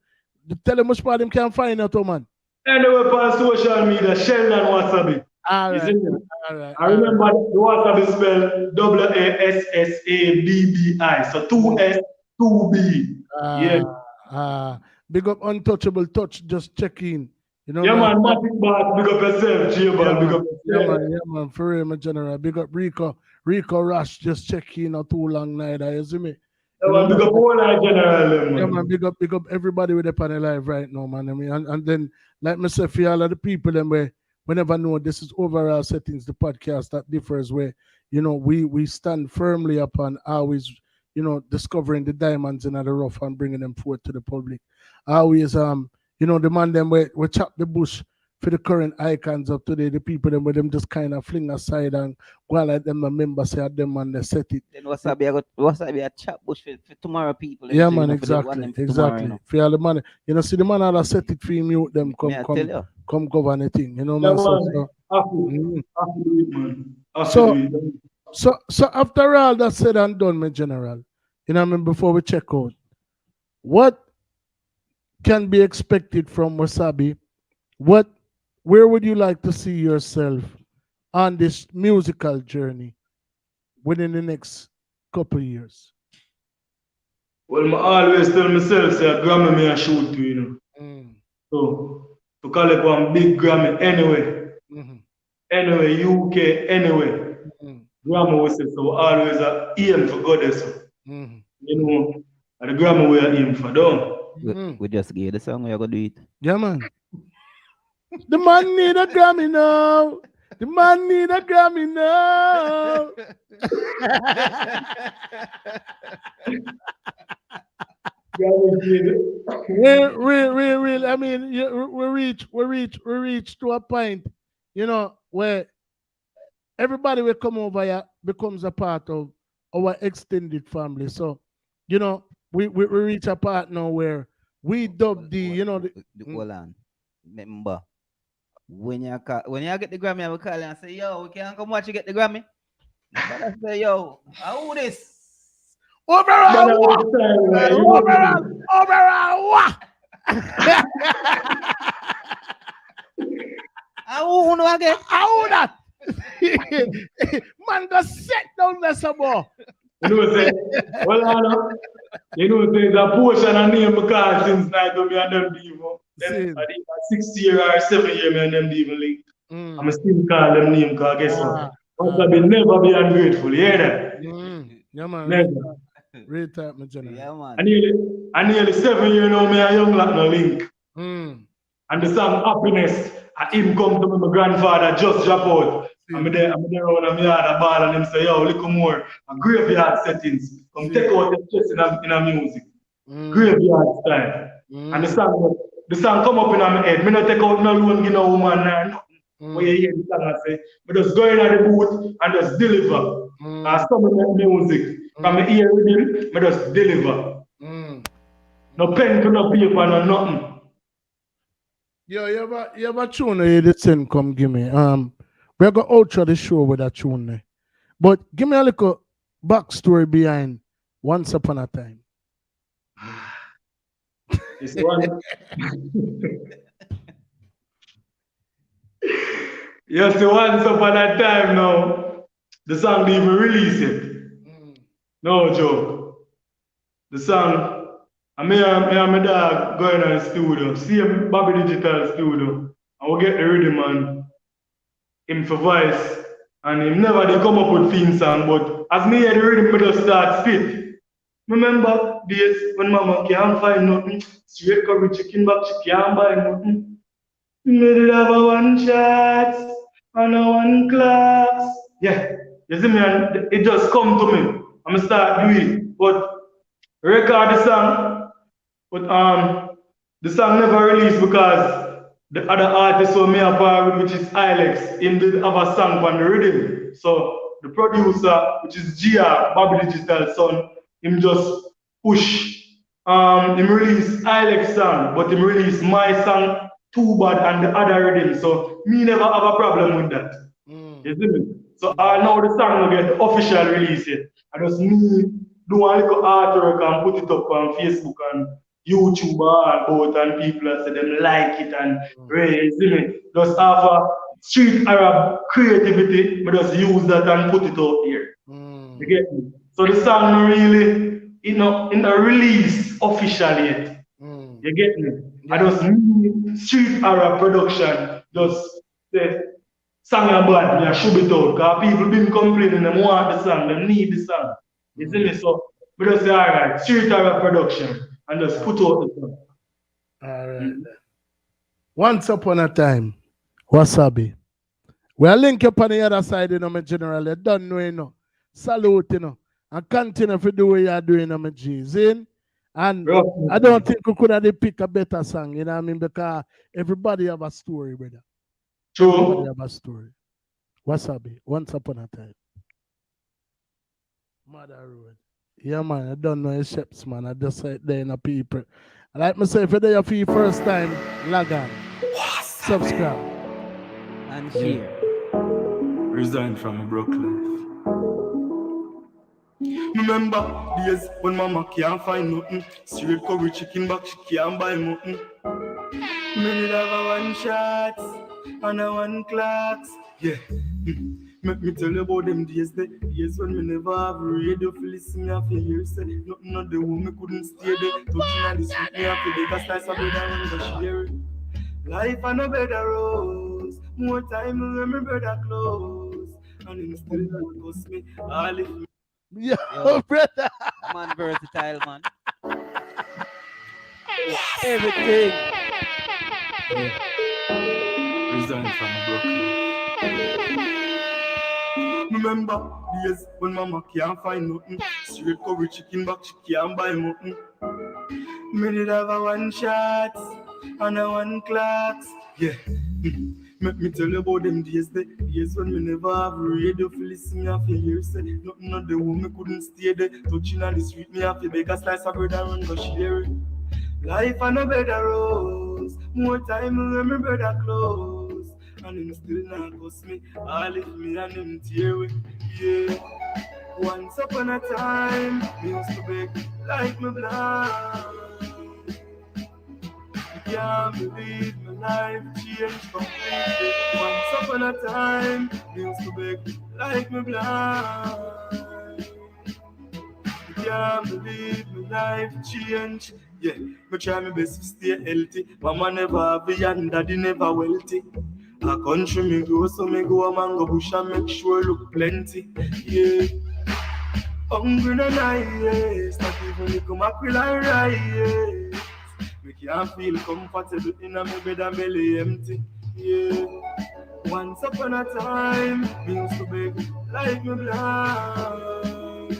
Tell them which part them can find you, too, man. Anyway, on social media, Sheldon Wassabbi. All You see right, me? all right, I all right. remember the Wassabbi spelled Wassabbi. So two S, two B. Yeah. Ah, big up untouchable touch. Just check in. You know, Yeah, man. man, Matic Boss, big up yourself, Yeah, J-Ball, big man. up Yeah, yourself. man. Yeah, man. For real, my general. Big up Rico. Rico Rush. Just check in. Not too long neither. You see me? Yeah, You know, man, big man. up all our general, Yeah, man, man. big up everybody with the panel live right now, man. I mean, and then, like myself, for all of the people, and we never know this is overall settings, the podcast that differs, where, you know, we stand firmly upon always, you know, discovering the diamonds in the rough and bringing them forth to the public. Always, you know, the man them we chop the bush for the current icons of today, the people them where them just kind of fling aside and go like them the members say them and they set it. Then Wassabbi a chat bush for tomorrow people, them Yeah, too, you man, know, for the one exactly, them for tomorrow, you exactly. know. For all the money, you know, see the man that set it for him, you them Me I tell you. come govern the thing, you know, Yeah, man. man, have to, Mm. have to do it, man. Have to So, do it. so after all that said and done, my general, you know, what I mean, before we check out, what can be expected from Wasabi? What, where would you like to see yourself on this musical journey within the next couple years? Well, I always tell myself, say, a Grammy me a shoot to, you know. Mm. So, to collect one big Grammy anyway, Mm-hmm. anyway, UK, anyway. Mm-hmm. Grammy we say, so always a aim for goddess. Mm-hmm. You know, and the Grammy we are aim for, don't. We just gave the song, we are gonna do it. Yeah, man. The man need a Grammy now. The man need a Grammy now. Real. I mean, we reach to a point, you know, where everybody will come over here becomes a part of our extended family. So, you know, we reach a part now where we dub the, you know, Hold on. Remember, when you get the Grammy, I will call you and say, yo, we can't come watch you get the Grammy. But I say, yo, how this? overall, what? How no again? How that? Man, go set down there some more. You know, say, well, I know. You know, say the portion of name because since night me and them even. Them, I think 6 year or 7 year me and them even link. I'm still call them name because guess what? But I never be ungrateful, you hear that? Yeah, man. Never. Real type, my general. Yeah, man. I nearly 7 years now, me and young like no link. And the song Happiness, and him come to me, my grandfather just drop out. I'm there around and me had a ball and him say, yo, little more. A graveyard settings. Come take out the stress in a music. Graveyard style. And the song come up in my head. Me not take out no loan, give no woman or nothing. When you hear the song, I say, but just go in at the booth and just deliver. And some of the music. From my ear with him, I just deliver. No pen to no paper, no nothing. Yo, you ever tune here this thing come give me? We're gonna outro the show with that tune there. But give me a little backstory behind Once Upon a Time. It's one. You see, once upon a time now, the song didn't even release it. No joke. The song, and me and my dog going on the studio, see Bobby Digital studio, and we get the rhythm and him for voice, and him never did come up with theme song, but as me hear the rhythm, me just start spit. Remember days when mama can't find nothing, straight curry chicken back, she can't buy nothing. Me did have a one shot and a one class. Yeah, you see me, and it just come to me. I'm start doing it, but record the song, but the song never released because the other artist who me a part with, which is Alex, him did have a song on the rhythm. So the producer, which is GR, Bobby Digital son, him just push. Him release Alex song, but him release my song Too Bad and the other rhythm. So me never have a problem with that. You see me? So now the song will get the official release yet. I just need do a little artwork and put it up on Facebook and YouTube and both and people say them like it and really, you see me? Just have a street Arab creativity, but just use that and put it out here. You get me? So the song really in the release officially yet. You get me? I just need street Arab production. Just the song about me, I should be told. Because people been complaining, they want the song, they need the song. You see me? So we just say, alright, street Arab production and just put out the song. Alright. Once upon a time, Wassabbi. We'll link up on the other side, my general. You don't know, Salute, and continue to do what you're doing, my G's. And I don't think we could have picked a better song, you know what I mean? Because everybody have a story, brother. True. Everybody have a story. Wassabbi, once upon a time. Mother Road. Yeah, man, I don't know your steps, man. I just said there in the people. Like me say, if you're there for your first time, log on. Subscribe. And share. Resign from Brooklyn. Remember days when mama can't find nothing. Straight curry chicken back, she can't buy nothing. Me did have a one shots and a one clocks. Yeah. Make me tell you about them days, the days when me never have radio for listen me after years. Nothing on the room, me couldn't stay there. Touching on the street, me after the gas lights, I better run the share. Life on a better rose. More time when my brother close. And him still not cost me. All if me. Yo, brother. Man versatile, man. Everything. Resign from Brooklyn. Remember days when mama can't find nothing. Straight curry chicken back, she can't buy nothing. Me did have a one shots and a one clocks. Yeah. Make me tell you about them days, the days when me never have radio for listen me after years. Nothing on the room, me couldn't stay there. Touching on the street, me have to beg a slice of bread and run go share it. Life on a better rose. More time when my brother close. And him still not cost me. All if me and him tear with. Yeah. Once upon a time, me used to beg like me blind. Can't believe my life changed completely. Once upon a time, me used to beg like me blind. Can't believe my life changed. Yeah, me try my best to stay healthy. Mama never happy and daddy never wealthy. A country me go, so me go a mango bush and make sure look plenty. Yeah. Hungry no nice, not even me come up with a rice. Me can't feel comfortable in a me bed and belly empty. Yeah. Once upon a time, me used to beg like me blind.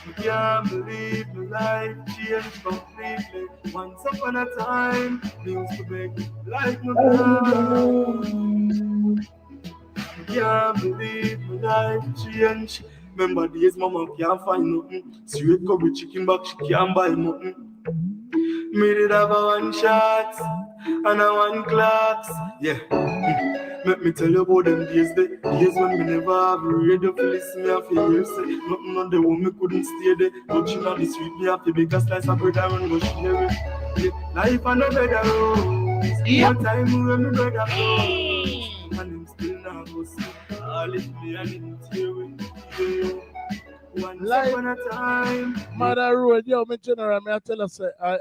Me can't believe my life changed completely. Once upon a time, me used to beg like me blind. Me can't believe my life changed. Remember days mama can't find nothing. Straight curry chicken back, she can't buy nothing. Me did have a one shots and a one clocks. Yeah. Let me tell you about them days, the days when me never have radio for listen me after years. Nothing on the room, me couldn't stay there. Touching on the street, me have to beg a slice of bread and go share it. Yeah. Life on a better rose. More time when me brother close. And him still not go see. All if me and him tear it. Yeah. Once upon a time. Mother Road, yo, me general, me I tell us,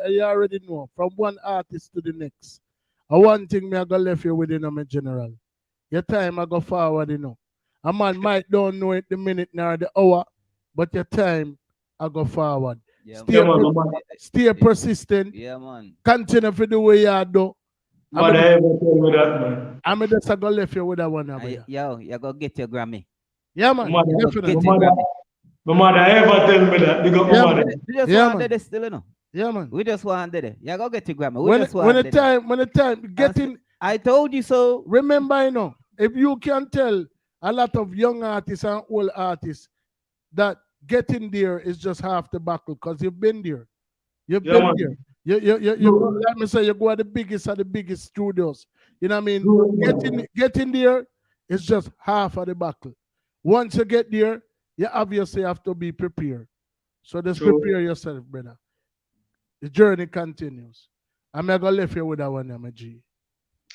you already know, from one artist to the next. One thing me I go left you with, my general. Your time I go forward, A man might don't know it the minute nor the hour, but your time I go forward. Yeah, stay persistent. Yeah, man. Continue for the way you do. Man, I ever tell me that, man. I'm just go left you with that one. Yo, you go get your Grammy. Yeah, man. My mother ever tell me that. They got my mother. We just wanted it still, Yeah, man. We just wanted it. You go get your Grammy. When the time getting. I told you so. Remember, if you can tell a lot of young artists and old artists that getting there is just half the battle because you've been there. You've been man. there. You let me say you go to the biggest of the biggest studios. You know what I mean? Getting there It's just half of the battle. Once you get there, you obviously have to be prepared. So just prepare yourself, brother. The journey continues. I'm going to leave you with that one, my G.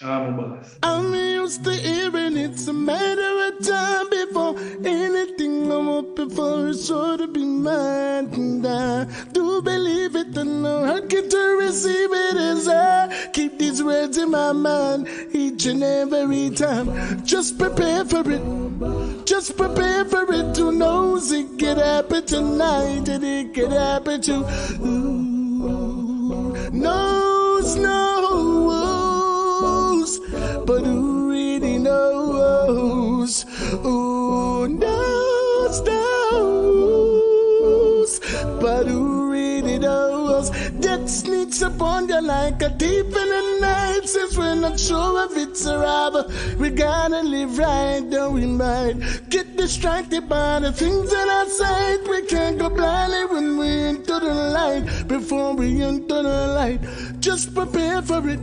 I'm used to hearing it's a matter of time before anything I'm hoping for is sure to be mine. And I do believe it and I get to receive it as I keep these words in my mind each and every time. Just prepare for it. Just prepare for it. Who knows it could happen tonight and it could happen to knows. But who really knows? Who knows? But who really knows? Death sneaks upon you like a thief in the night. Since we're not sure if it's arrival, we gotta live right, though we might get distracted by the things that are outside. We can't go blindly when we enter the light. Before we enter the light, just prepare for it.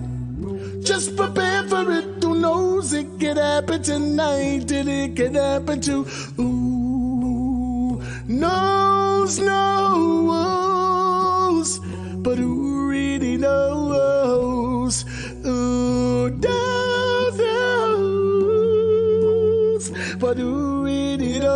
Just prepare for it. Who knows it could happen tonight and it could happen to knows. But who really knows? Who knows? But who really knows?